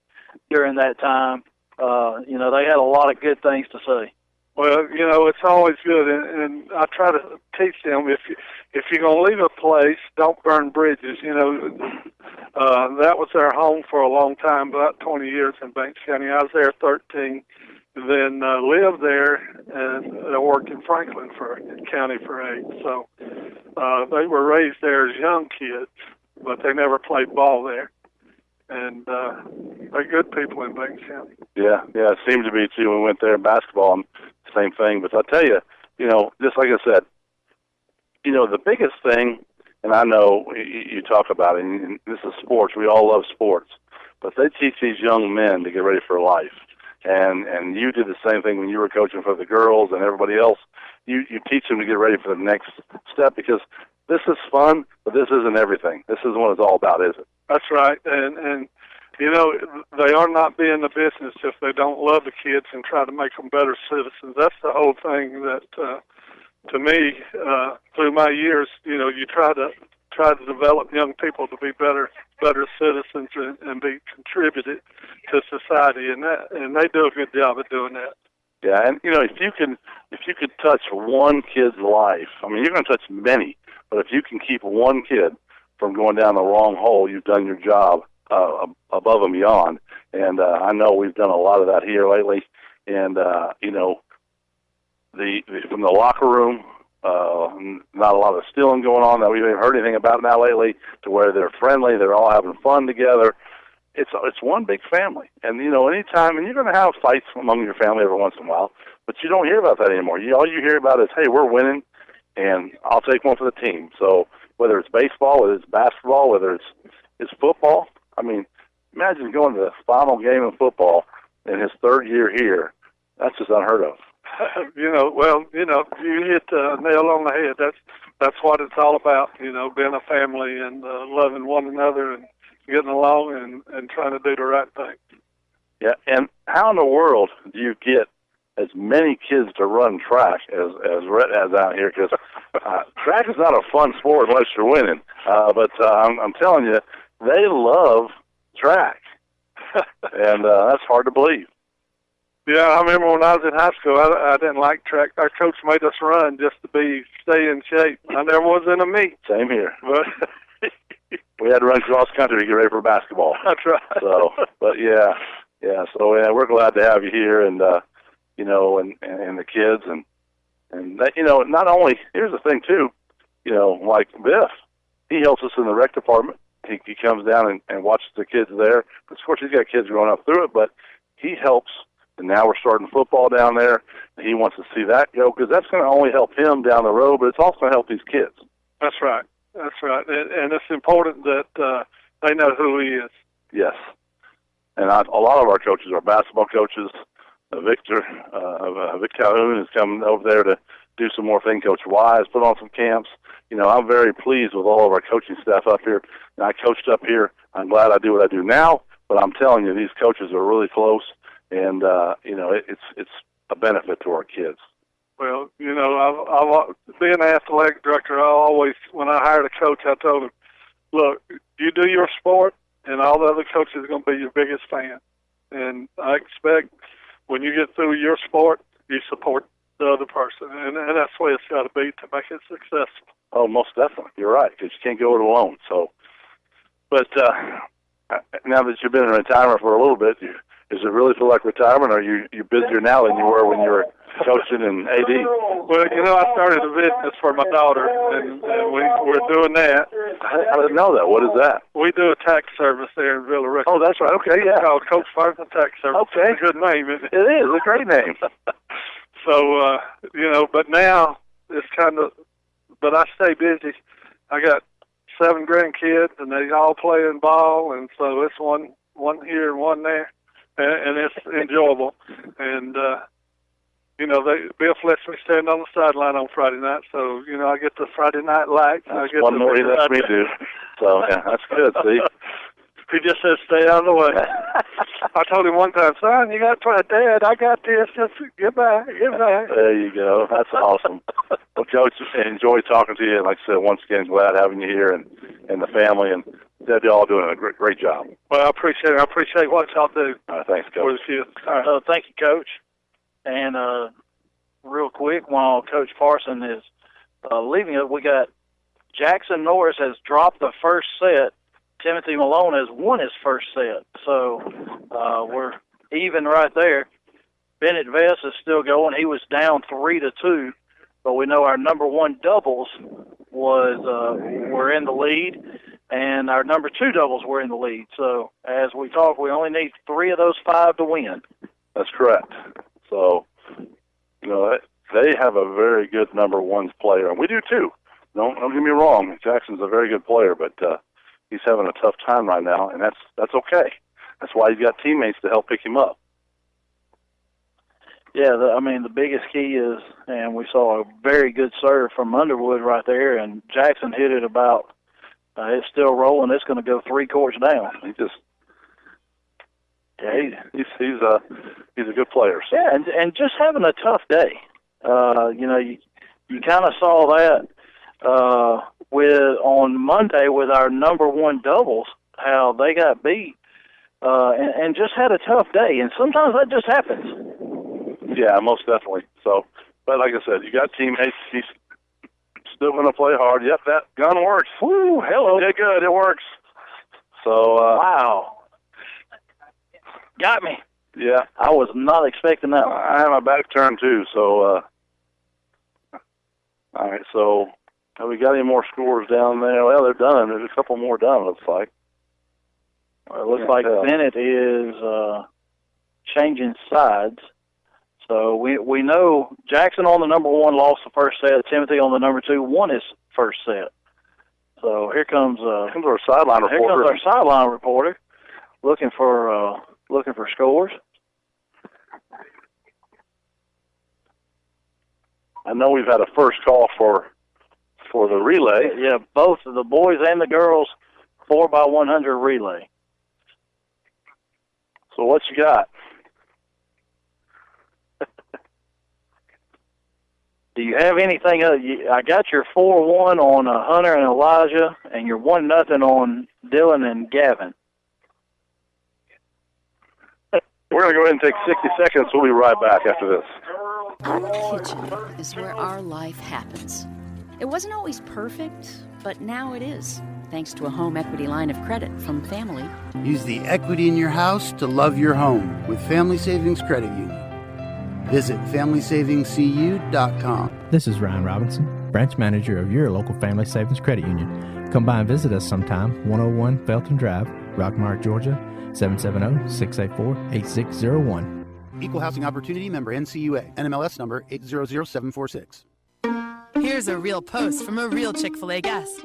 during that time, they had a lot of good things to say. Well, it's always good, and I try to teach them if you're going to leave a place, don't burn bridges. That was their home for a long time, about 20 years in Banks County. I was there 13. Then lived there and worked in Franklin County for 8. So they were raised there as young kids, but they never played ball there. And they're good people in Banks County. Yeah, it seemed to be too. We went there in basketball, and same thing. But I'll tell you, just like I said, the biggest thing, and I know you talk about it, and this is sports. We all love sports, but they teach these young men to get ready for life. And you did the same thing when you were coaching for the girls and everybody else. You teach them to get ready for the next step, because this is fun, but this isn't everything. This isn't what it's all about, is it? That's right. And they are not be in the business if they don't love the kids and try to make them better citizens. That's the whole thing that, to me, through my years, you try to develop young people to be better citizens and be contributed to society, and they do a good job of doing that. Yeah, and if you could touch one kid's life, I mean, you're going to touch many, but if you can keep one kid from going down the wrong hole, you've done your job above and beyond. And I know we've done a lot of that here lately, and from the locker room. Not a lot of stealing going on that we haven't heard anything about now lately, to where they're friendly, they're all having fun together. It's one big family. And, anytime, and you're going to have fights among your family every once in a while, but you don't hear about that anymore. All you hear about is, hey, we're winning, and I'll take one for the team. So whether it's baseball, whether it's basketball, whether it's football, I mean, imagine going to the final game of football in his third year here. That's just unheard of. You hit the nail on the head. That's what it's all about, being a family and loving one another and getting along and trying to do the right thing. Yeah, and how in the world do you get as many kids to run track as Rhett has out here? Because track is not a fun sport unless you're winning. But I'm telling you, they love track, and that's hard to believe. Yeah, I remember when I was in high school, I didn't like track. Our coach made us run just to stay in shape. I never was in a meet. Same here. But we had to run cross country to get ready for basketball. That's right. So, but yeah. So we're glad to have you here, and and the kids, and that, not only, here's the thing too, like Biff, he helps us in the rec department. He comes down and watches the kids there. Of course, he's got kids growing up through it, but he helps. And now we're starting football down there. And he wants to see that go, because that's going to only help him down the road, but it's also going to help these kids. That's right. And it's important that they know who he is. Yes. And a lot of our coaches are basketball coaches. Vic Calhoun is coming over there to do some more things. Coach Wise put on some camps. I'm very pleased with all of our coaching staff up here. And I coached up here. I'm glad I do what I do now, but I'm telling you, these coaches are really close. And, it's a benefit to our kids. Well, I've being an athletic director, when I hired a coach, I told him, look, you do your sport, and all the other coaches are going to be your biggest fan. And I expect when you get through your sport, you support the other person. And that's the way it's got to be to make it successful. Oh, most definitely. You're right, because you can't go it alone. So, but now that you've been in retirement for a little bit, does it really feel like retirement, or are you busier now than you were when you were coaching and AD? Well, I started a business for my daughter, and we're doing that. I didn't know that. What is that? We do a tax service there in Villa Rica. Oh, that's right. Okay, yeah. It's called Coach Farthing Tax Service. Okay. It's a good name, isn't it? It is. It's a great name. So, but now it's but I stay busy. I got 7 grandkids, and they all playing ball, and so it's one here and one there, and it's enjoyable. And Bill lets me stand on the sideline on Friday night, so I get the Friday night lights. That's one more he lets me do. So yeah, that's good. See, he just says stay out of the way. I told him one time, son, you got to play. Dad, I got this. Just get back. There you go. That's awesome. Well, Coach, enjoy talking to you. And like I said, once again, glad having you here and the family. And Dad, y'all doing a great job. Well, I appreciate it. I appreciate what y'all do. All right, thanks, Coach. For the kids. All right. Thank you, Coach. And real quick, while Coach Parson is leaving us, we got Jackson Norris has dropped the first set. Timothy Malone has won his first set. So we're even right there. Bennett Vess is still going. He was down 3-2, but we know our number 1 doubles were in the lead, and our number 2 doubles were in the lead. So as we talk, we only need 3 of those 5 to win. That's correct. So, they have a very good number 1 player, and we do too. Don't get me wrong. Jackson's a very good player, but he's having a tough time right now, and that's okay. That's why he's got teammates to help pick him up. Yeah, the biggest key is, and we saw a very good serve from Underwood right there, and Jackson hit it about, it's still rolling. It's going to go 3 courts down. He's a good player. So. Yeah, and just having a tough day. You kind of saw that on Monday with our number 1 doubles, how they got beat, and just had a tough day. And sometimes that just happens. Yeah, most definitely. So, but like I said, you got teammates. He's still going to play hard. Yep, that gun works. Woo, hello. Yeah, good. It works. So, wow. Got me. Yeah. I was not expecting that one. I had my back turned too, so all right, so have we got any more scores down there? Well, they're done. There's a couple more done, it looks like. Well, it looks like Bennett is changing sides. So we know Jackson on the number 1 lost the first set. Timothy on the number 2 won his first set. So here comes our sideline reporter. Here comes our sideline reporter looking for scores. I know we've had a first call for the relay. Yeah, both the boys and the girls 4x100 relay. So what you got? Do you have anything else? I got your 4-1 on Hunter and Elijah, and your 1-0 on Dylan and Gavin. We're going to go ahead and take 60 seconds. We'll be right back after this. Our kitchen is where our life happens. It wasn't always perfect, but now it is, thanks to a home equity line of credit from Family. Use the equity in your house to love your home with Family Savings Credit Union. Visit FamilySavingsCU.com. This is Ryan Robinson, branch manager of your local Family Savings Credit Union. Come by and visit us sometime, 101 Felton Drive, Rockmart, Georgia, 770-684-8601. Equal Housing Opportunity member NCUA. NMLS number 800746. Here's a real post from a real Chick-fil-A guest.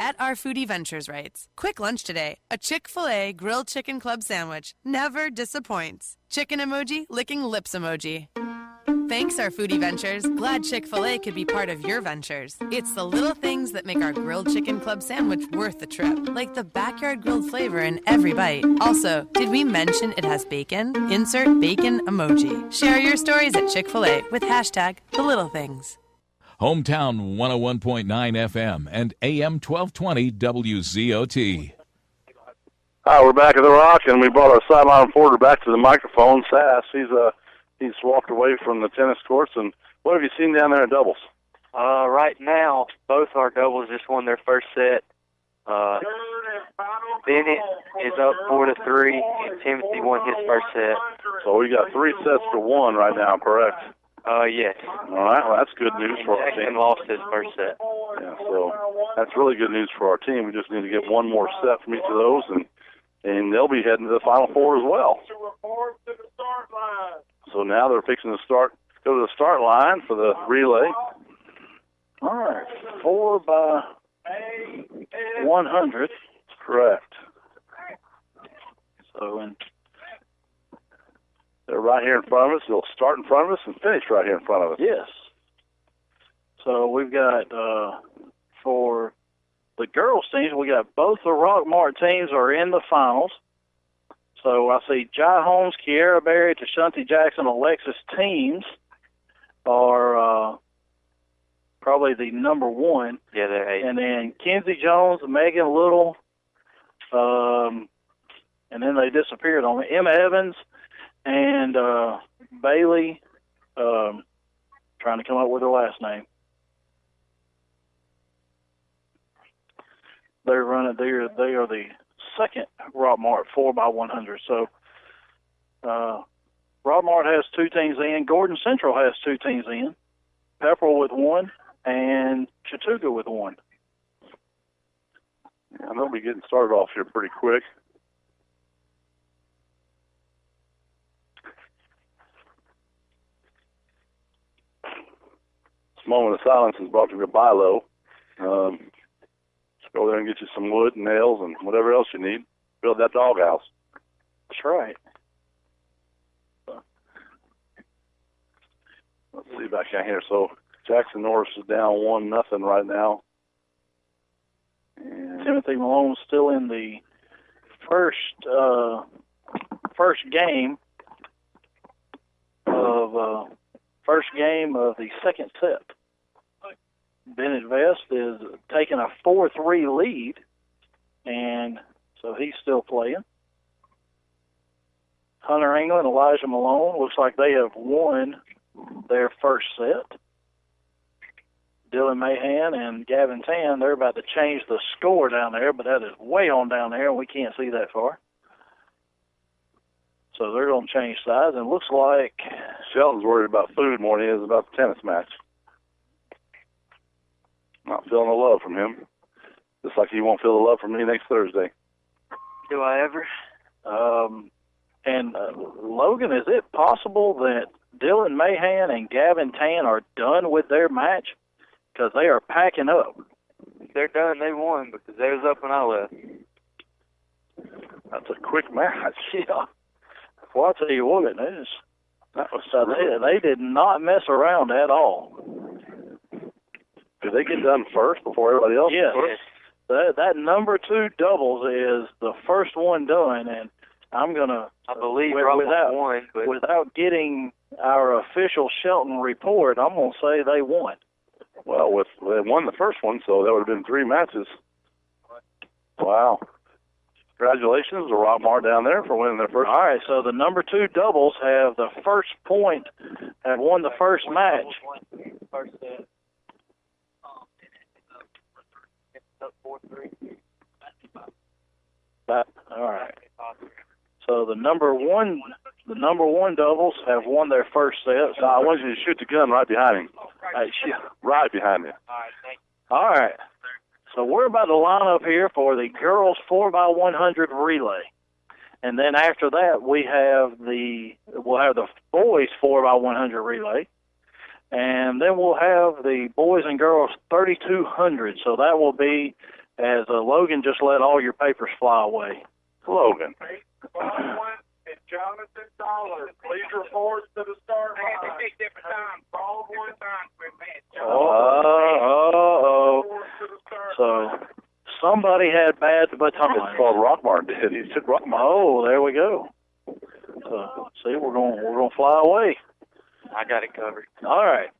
At Our Foodie Ventures writes, quick lunch today. A Chick-fil-A grilled chicken club sandwich never disappoints. Chicken emoji, licking lips emoji. Thanks, Our Foodie Ventures. Glad Chick-fil-A could be part of your ventures. It's the little things that make our grilled chicken club sandwich worth the trip, like the backyard grilled flavor in every bite. Also, did we mention it has bacon? Insert bacon emoji. Share your stories at Chick-fil-A with hashtag the little things. Hometown 101.9 FM and AM 1220 WZOT. Hi, we're back at the Rock, and we brought our sideline reporter back to the microphone. Sass, he's walked away from the tennis courts. And what have you seen down there in doubles? Right now, both our doubles just won their first set. Bennett is up 4-3, and Timothy won his first set. So we got 3 sets to 1 right now, correct? Yes. All right, well, that's good news for our Jackson team. lost his first set. Yeah, so that's really good news for our team. We just need to get one more set from each of those, and they'll be heading to the Final Four as well. So now they're fixing to go to the start line for the relay. All right, 4 by 100. Correct. So, and they're right here in front of us. They'll start in front of us and finish right here in front of us. yes. So we've got, for the girls' teams, we got both the Rockmart teams are in the finals. So I see Jai Holmes, Kiera Berry, Tashanti Jackson, Alexis teams are probably the number one. Yeah, they're 8. And then Kenzie Jones, Megan Little, and then they disappeared on me. Emma Evans and Bailey, trying to come up with her last name. They're running. They are the second Rockmart 4x100. So Rockmart has 2 teams in. Gordon Central has 2 teams in. Pepperell with 1 and Chattooga with 1. Yeah, they'll be getting started off here pretty quick. This moment of silence is brought to you by Bilo. Just go there and get you some wood and nails and whatever else you need. Build that doghouse. That's right. Let's see back down here. So Jackson Norris is down 1-0 right now. And Timothy Malone's still in the first game of the second set. Bennett Vest is taking a 4-3 lead, and so he's still playing. Hunter England, Elijah Malone, looks like they have won their first set. Dylan Mahan and Gavin Tan, they're about to change the score down there, but that is way on down there, and we can't see that far. So they're going to change sides, and it looks like Shelton's worried about food more than he is about the tennis match. Not feeling the love from him. Just like he won't feel the love from me next Thursday. Do I ever? Logan, is it possible that Dylan Mahan and Gavin Tan are done with their match? Because they are packing up. They're done. They won because they was up when I left. That's a quick match. Yeah. Well, I'll tell you what, they did not mess around at all. Did they get done first before everybody else? Yes. That number 2 doubles is the first one done, and I'm going to, I believe Rockmart won, but without getting our official Shelton report, I'm going to say they won. Well, they won the first one, so that would have been 3 matches. Wow. Congratulations to Rockmart down there for winning their first. All right, so the number 2 doubles have the first point, have won the first match. first set. All right. So the number one doubles have won their first set. So I want you to shoot the gun right behind him. Right behind him. All right. So we're about to line up here for the girls 4x100 relay. And then after that, we'll have the boys 4x100 relay. And then we'll have the boys and girls 3200. So that will be as Logan just let all your papers fly away. Logan. And Jonathan Dollar, please report to the start line. Different times. All one time. So somebody had bad baton. It's called Rockmart did. He took Rockmart. Oh, there we go. See, we're gonna fly away. I got it covered. All right.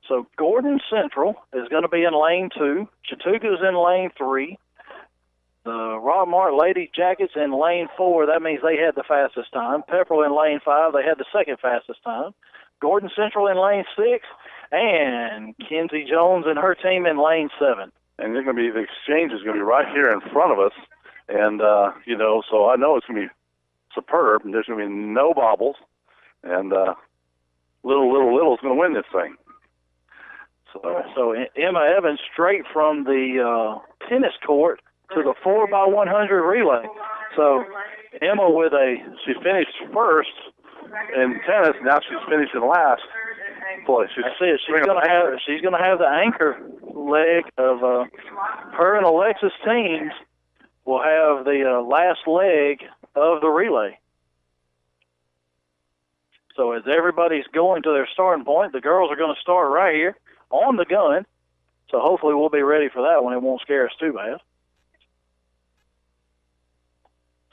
So Gordon Central is going to be in lane 2. Chattooga's in lane 3. The Rockmart Lady Jackets in lane 4. That means they had the fastest time. Pepperell in lane 5. They had the second fastest time. Gordon Central in lane 6. And Kenzie Jones and her team in lane 7. And they're going to be, the exchange is going to be right here in front of us. And, so I know it's going to be superb. And there's going to be no bobbles. And Little's going to win this thing. So Emma Evans straight from the tennis court to the 4x100 relay. So Emma she finished first in tennis. Now she's finishing last. Boy, she's gonna have the anchor leg of her and Alexis teams will have the last leg of the relay. So as everybody's going to their starting point, the girls are going to start right here on the gun. So hopefully we'll be ready for that one. It won't scare us too bad.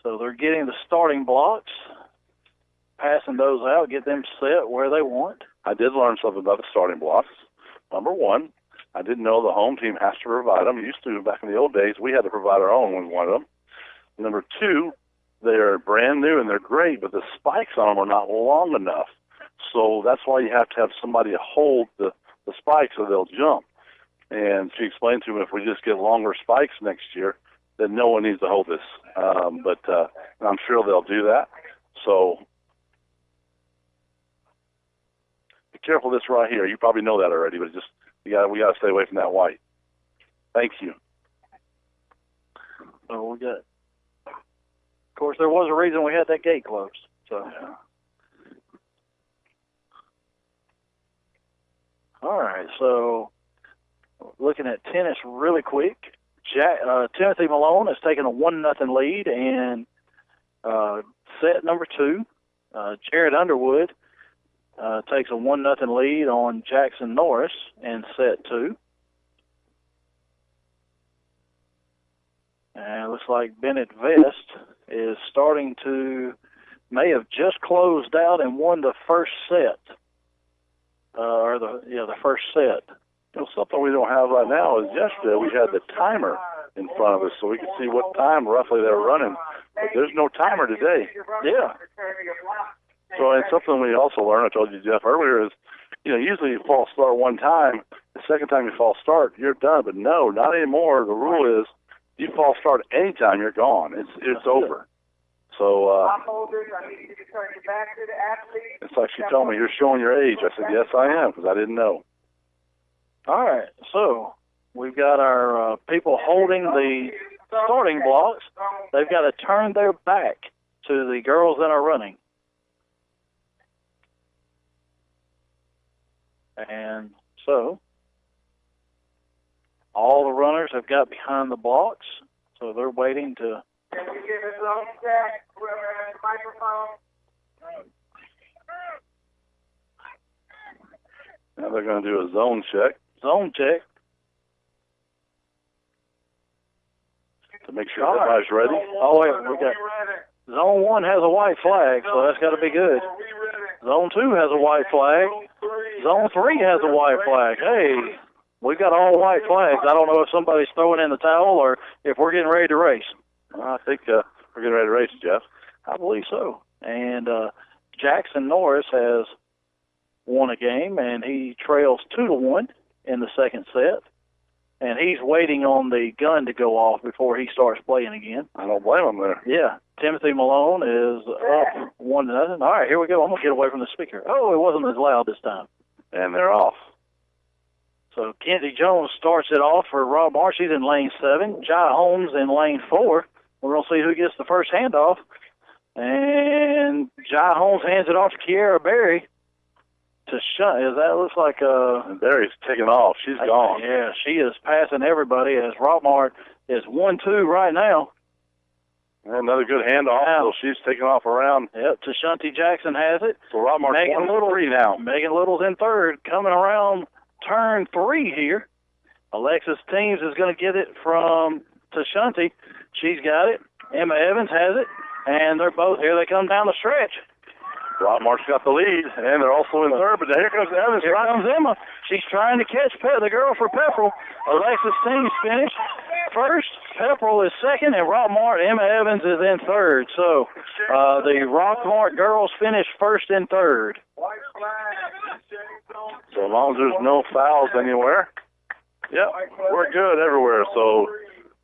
So they're getting the starting blocks, passing those out, get them set where they want. I did learn something about the starting blocks. Number one, I didn't know the home team has to provide them. Used to, back in the old days, we had to provide our own when we wanted them. Number two, they're brand new and they're great, but the spikes on them are not long enough. So that's why you have to have somebody to hold the spikes so they'll jump. And she explained to me if we just get longer spikes next year, then no one needs to hold this. But I'm sure they'll do that. So be careful of this right here. You probably know that already, but just we got to stay away from that white. Thank you. So we got. Of course, there was a reason we had that gate closed. So. Yeah. All right, so looking at tennis really quick, Timothy Malone has taken a 1-0 lead in set number 2. Jared Underwood takes a 1-0 lead on Jackson Norris in set 2. And it looks like Bennett Vest is may have just closed out and won the first set. The first set. Something we don't have right now is yesterday we had the timer in front of us so we could see what time roughly they were running. But there's no timer today. Yeah. So it's something we also learned, I told you, Jeff, earlier, is, usually you false start one time. The second time you false start, you're done. But no, not anymore. The rule is you false start any time, you're gone. It's over. So it's like she told me, you're showing your age. I said, yes, I am, because I didn't know. All right, so we've got our people holding the starting blocks. They've got to turn their back to the girls that are running. And so all the runners have got behind the blocks, so they're waiting to... Can we give a zone check? Microphone. Now they're going to do a zone check. Zone check. To make sure everybody's ready. Oh, wait, we got... Zone 1 has a white flag, so that's got to be good. Zone 2 has a white flag. Zone 3 has a white flag. Hey, we've got all white flags. I don't know if somebody's throwing in the towel or if we're getting ready to race. I think we're getting ready to race, Jeff. I believe so. And Jackson Norris has won a game, and he trails 2-1 in the second set. And he's waiting on the gun to go off before he starts playing again. I don't blame him there. Yeah. Timothy Malone is up 1-0. All right, here we go. I'm going to get away from the speaker. Oh, it wasn't as loud this time. And they're off. So Kenzie Jones starts it off for Rockmart. She's in lane 7. Jai Holmes in lane 4. We're going to see who gets the first handoff. And Jai Holmes hands it off to Kiara Berry. That looks like Berry's taking off. She's gone. Yeah, she is passing everybody as Rockmart is 1-2 right now. And another good handoff. So she's taking off around. Yep, Tashanti Jackson has it. So Rockmart's 1-3 now. Megan Little's in third, coming around turn 3 here. Alexis Teams is going to get it from Tashanti. She's got it. Emma Evans has it. And they're both here. They come down the stretch. Rockmart's got the lead, and they're also in third, but here comes Evans. Here comes Emma. She's trying to catch the girl for Pepperell. Alexis Teams finished first. Pepperell is second, and Rockmart, Emma Evans is in third. So the Rockmart girls finished first and third. So as long as there's no fouls anywhere, yep, we're good everywhere. So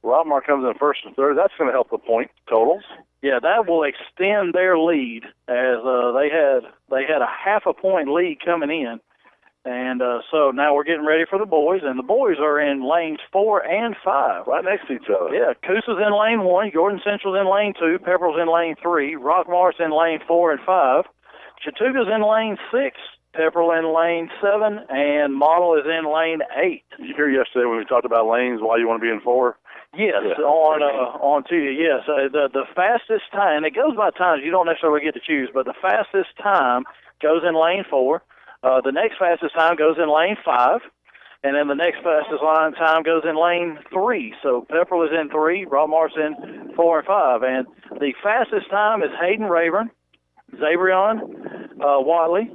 Rockmart comes in first and third. That's going to help the point totals. Yeah, that will extend their lead as they had a half a point lead coming in. And so now we're getting ready for the boys, and the boys are in lanes 4 and 5. Right next to each other. Yeah, Coosa's in lane 1, Jordan Central's in lane 2, Pepperell's in lane 3, Rockmart's in lane 4 and 5, Chattooga's in lane 6, Pepperell in lane 7, and Model is in lane 8. Did you hear yesterday when we talked about lanes, why you want to be in 4? Yes, on TV, yes. The fastest time, and it goes by times, you don't necessarily get to choose, but the fastest time goes in lane 4. The next fastest time goes in lane 5, and then the next fastest time goes in lane 3. So Pepperell is in 3, Rockmart's in 4 and 5. And the fastest time is Hayden Rayburn, Zabrion Watley,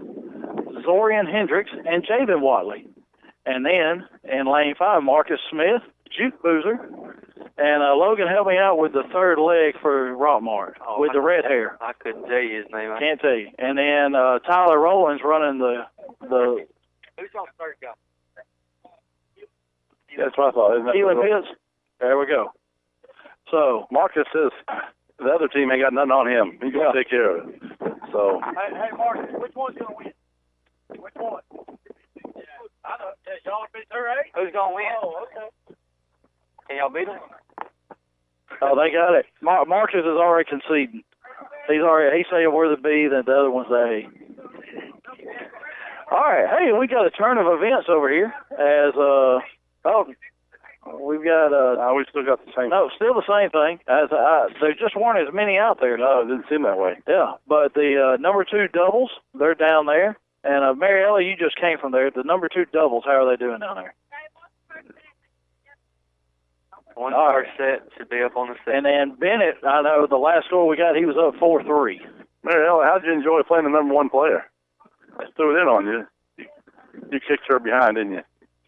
Zorian Hendricks, and Javen Watley. And then in lane 5, Marcus Smith, Juke Boozer, and Logan helped me out with the third leg for Rockmart with the red hair. I couldn't tell you his name. Can't tell you. And then Tyler Rowland's running the. Who's on third guy? That's what I thought. Isn't that Keelan Pitts. There we go. So Marcus says the other team ain't got nothing on him. He's going to take care of it. So. Hey, Marcus, which one's going to win? Which one? I know. Y'all beat her, eh? Who's going to win? Oh, okay. Can y'all beat them? Oh, they got it. Marcus is already conceding. He's saying we're the B, then the other one's the A. All right, hey, we got a turn of events over here. We've got we still got the same. No, still the same thing. There just weren't as many out there. No, it didn't seem that way. Yeah, but the number 2 doubles, they're down there. And Mariella, you just came from there. The number 2 doubles, how are they doing down there? One first set should be up on the second. And then Bennett, I know the last score we got, he was up 4-3. Mariella, how did you enjoy playing the number 1 player? I threw it in on you. You kicked her behind, didn't you?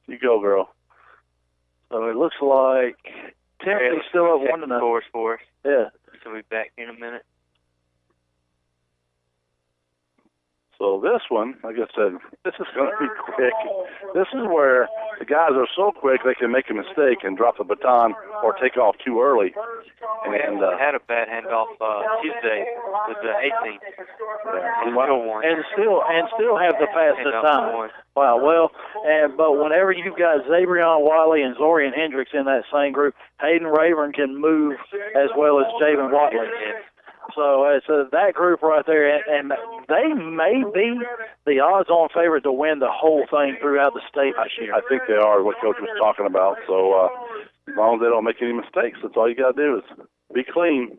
You go, girl. So it looks like Timothy's still up 1-0. Scores for us. Yeah. So we'll be back in a minute. So this one, like I said, this is going to be quick. This is where the guys are so quick they can make a mistake and drop the baton or take off too early. And had a bad handoff Tuesday with the 18. And still have the fastest time. Wow. Well, but whenever you've got Zabrion Wiley and Zorian Hendricks in that same group, Hayden Rayburn can move as well as Javen Watley. So it's that group right there, and they may be the odds-on favorite to win the whole thing throughout the state this year. I think they are, what Coach was talking about. So as long as they don't make any mistakes, that's all you got to do is be clean.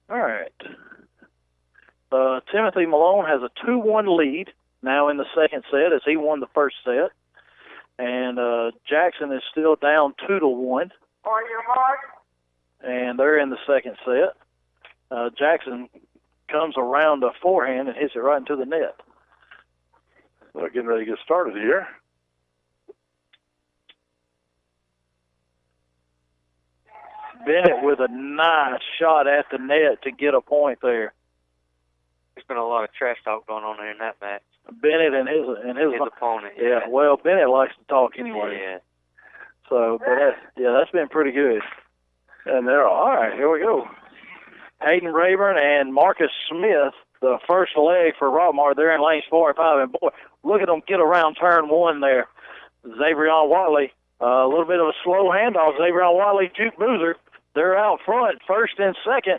All right. Timothy Malone has a 2-1 lead now in the second set as he won the first set. And Jackson is still down 2-1. On your mark. And they're in the second set. Jackson comes around a forehand and hits it right into the net. They're getting ready to get started here. Bennett with a nice shot at the net to get a point there. There's been a lot of trash talk going on there in that match. Bennett and his opponent. Yeah, well, Bennett likes to talk anyway. Yeah. So, but that's been pretty good. And they're all right. Here we go. Hayden Rayburn and Marcus Smith, the first leg for Rockmart. They're in lanes 4 and 5. And boy, look at them get around turn 1 there. Zabrion Watley, a little bit of a slow handoff. Zabrion Watley, Juke Boozer. They're out front, first and second.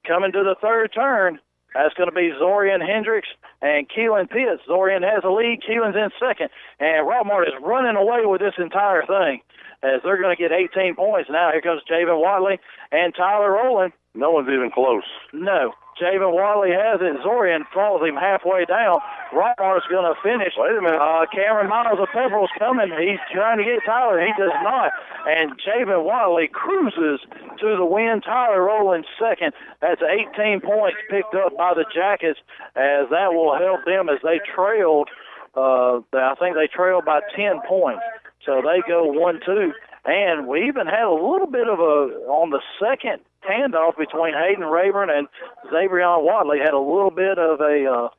Coming to the third turn, that's going to be Zorian Hendricks and Keelan Pitts. Zorian has the lead. Keelan's in second. And Rockmart is running away with this entire thing as they're going to get 18 points. Now here comes Javen Watley and Tyler Rowland. No one's even close. No. Javen Watley has it. Zorian falls him halfway down. Rockmart's going to finish. Wait a minute. Cameron Miles of Pepperell's coming. He's trying to get Tyler. He does not. And Javen Watley cruises to the win. Tyler Rowland second. That's 18 points picked up by the Jackets, as that will help them as they trailed. I think they trailed by 10 points. So they go 1-2. And we even had a little bit of on the second handoff between Hayden Rayburn and Zabrion Watley, had a little bit of a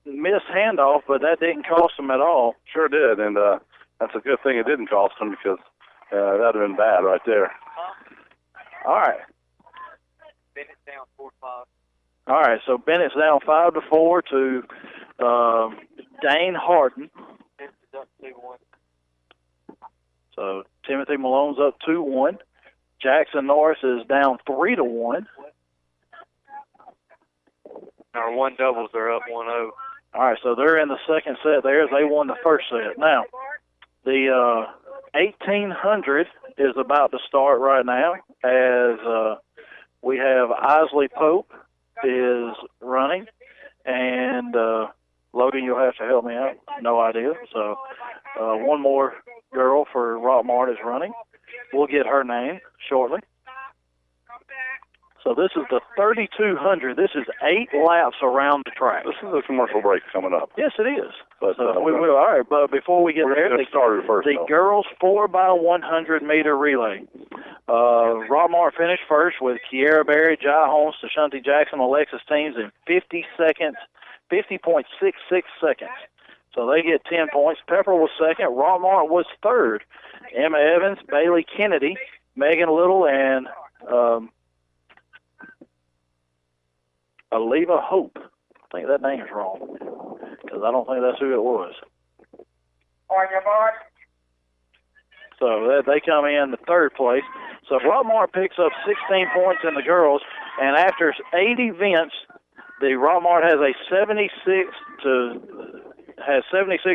missed handoff, but that didn't cost them at all. Sure did, and that's a good thing it didn't cost them, because that would have been bad right there. All right. Bennett down 4-5. All right, so Bennett's down 5-4 to Dane Harden. So Timothy Malone's up 2-1. Jackson Norris is down 3-1. Our one doubles are up 1-0. All right, so they're in the second set there as they won the first set. Now, the 1800 is about to start right now as we have Isley Pope is running, and Logan, you'll have to help me out. No idea. So one more girl for Rockmart is running. We'll get her name shortly. So this is the 3200. This is 8 laps around the track. This is a commercial break coming up. Yes, it is. But we will. All right, but before we get there, the girls 4x100 meter relay. Rockmart finished first with Kiera Berry, Jai Holmes, Tashanti Jackson, Alexis Teams in 50.66 seconds. So they get 10 points. Pepper was second. Rockmart was third. Emma Evans, Bailey Kennedy, Megan Little, and Aliva Hope. I think that name's wrong because I don't think that's who it was. On your mark. So they come in the third place. So Rockmart picks up 16 points in the girls, and after 8 events, the Rockmart has a 76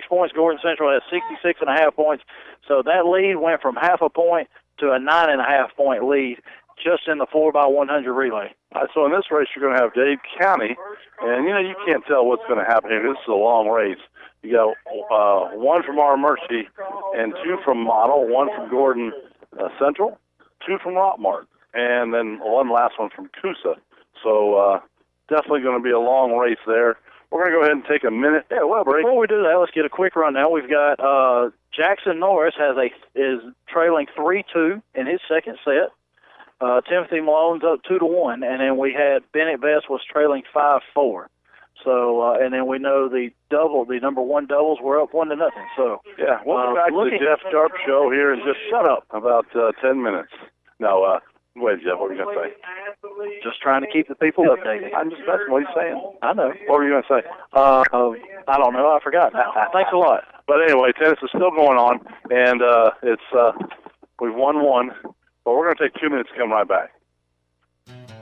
points. Gordon Central has 66.5 points. So that lead went from half a point to a 9.5 point lead just in the 4x100 relay. So in this race, you're going to have Dade County, and you can't tell what's going to happen here. This is a long race. You got one from Our Mercy and 2 from Model, 1 from Gordon Central, 2 from Rockmart, and then one last one from Coosa. So definitely going to be a long race there. We're going to go ahead and take a minute. Yeah, well, before we do that, let's get a quick rundown. We've got Jackson Norris is trailing 3-2 in his second set. Timothy Malone's up 2-1, and then we had Bennett Best was trailing 5-4. So, and then we know the number one doubles were up 1-0. So, yeah, welcome back to the Jeff Sharp Show here in just about 10 minutes. Now, wait, Jeff, what were you going to say? Just trying to keep the people updated. That's what he's saying. I know. What were you going to say? I don't know. I forgot. Thanks a lot. But anyway, tennis is still going on, and we've won one. But we're going to take 2 minutes to come right back.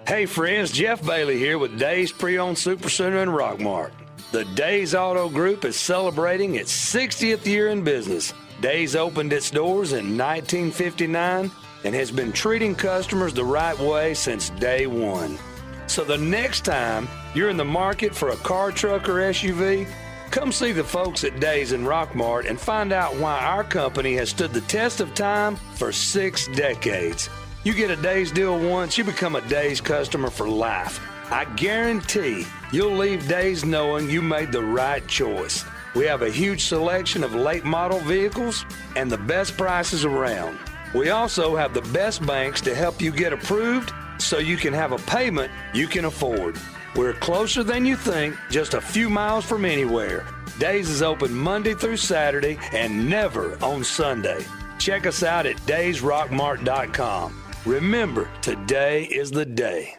Hey friends, Jeff Bailey here with Days Pre-Owned Supercenter in Rockmart. The Days Auto Group is celebrating its 60th year in business. Days opened its doors in 1959 and has been treating customers the right way since day one. So the next time you're in the market for a car, truck, or SUV, come see the folks at Days in Rockmart and find out why our company has stood the test of time for 6 decades. You get a Days deal once, you become a Days customer for life. I guarantee you'll leave Days knowing you made the right choice. We have a huge selection of late model vehicles and the best prices around. We also have the best banks to help you get approved so you can have a payment you can afford. We're closer than you think, just a few miles from anywhere. Days is open Monday through Saturday and never on Sunday. Check us out at daysrockmart.com. Remember, today is the day.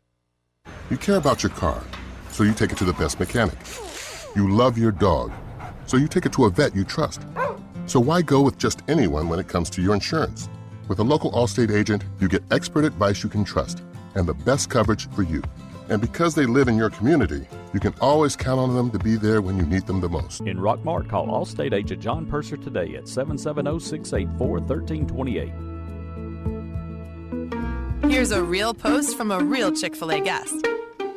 You care about your car, so you take it to the best mechanic. You love your dog, so you take it to a vet you trust. So why go with just anyone when it comes to your insurance? With a local Allstate agent, you get expert advice you can trust and the best coverage for you. And because they live in your community, you can always count on them to be there when you need them the most. In Rockmart, call Allstate agent John Purser today at 770-684-1328. Here's a real post from a real Chick-fil-A guest.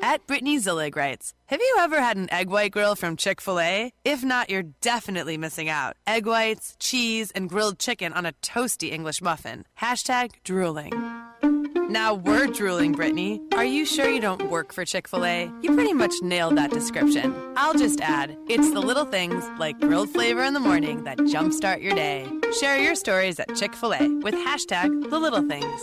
At Brittany Zillig writes, have you ever had an egg white grill from Chick-fil-A? If not, you're definitely missing out. Egg whites, cheese, and grilled chicken on a toasty English muffin. #drooling. Now we're drooling, Brittany. Are you sure you don't work for Chick-fil-A? You pretty much nailed that description. I'll just add, it's the little things like grilled flavor in the morning that jumpstart your day. Share your stories at Chick-fil-A with #TheLittleThings.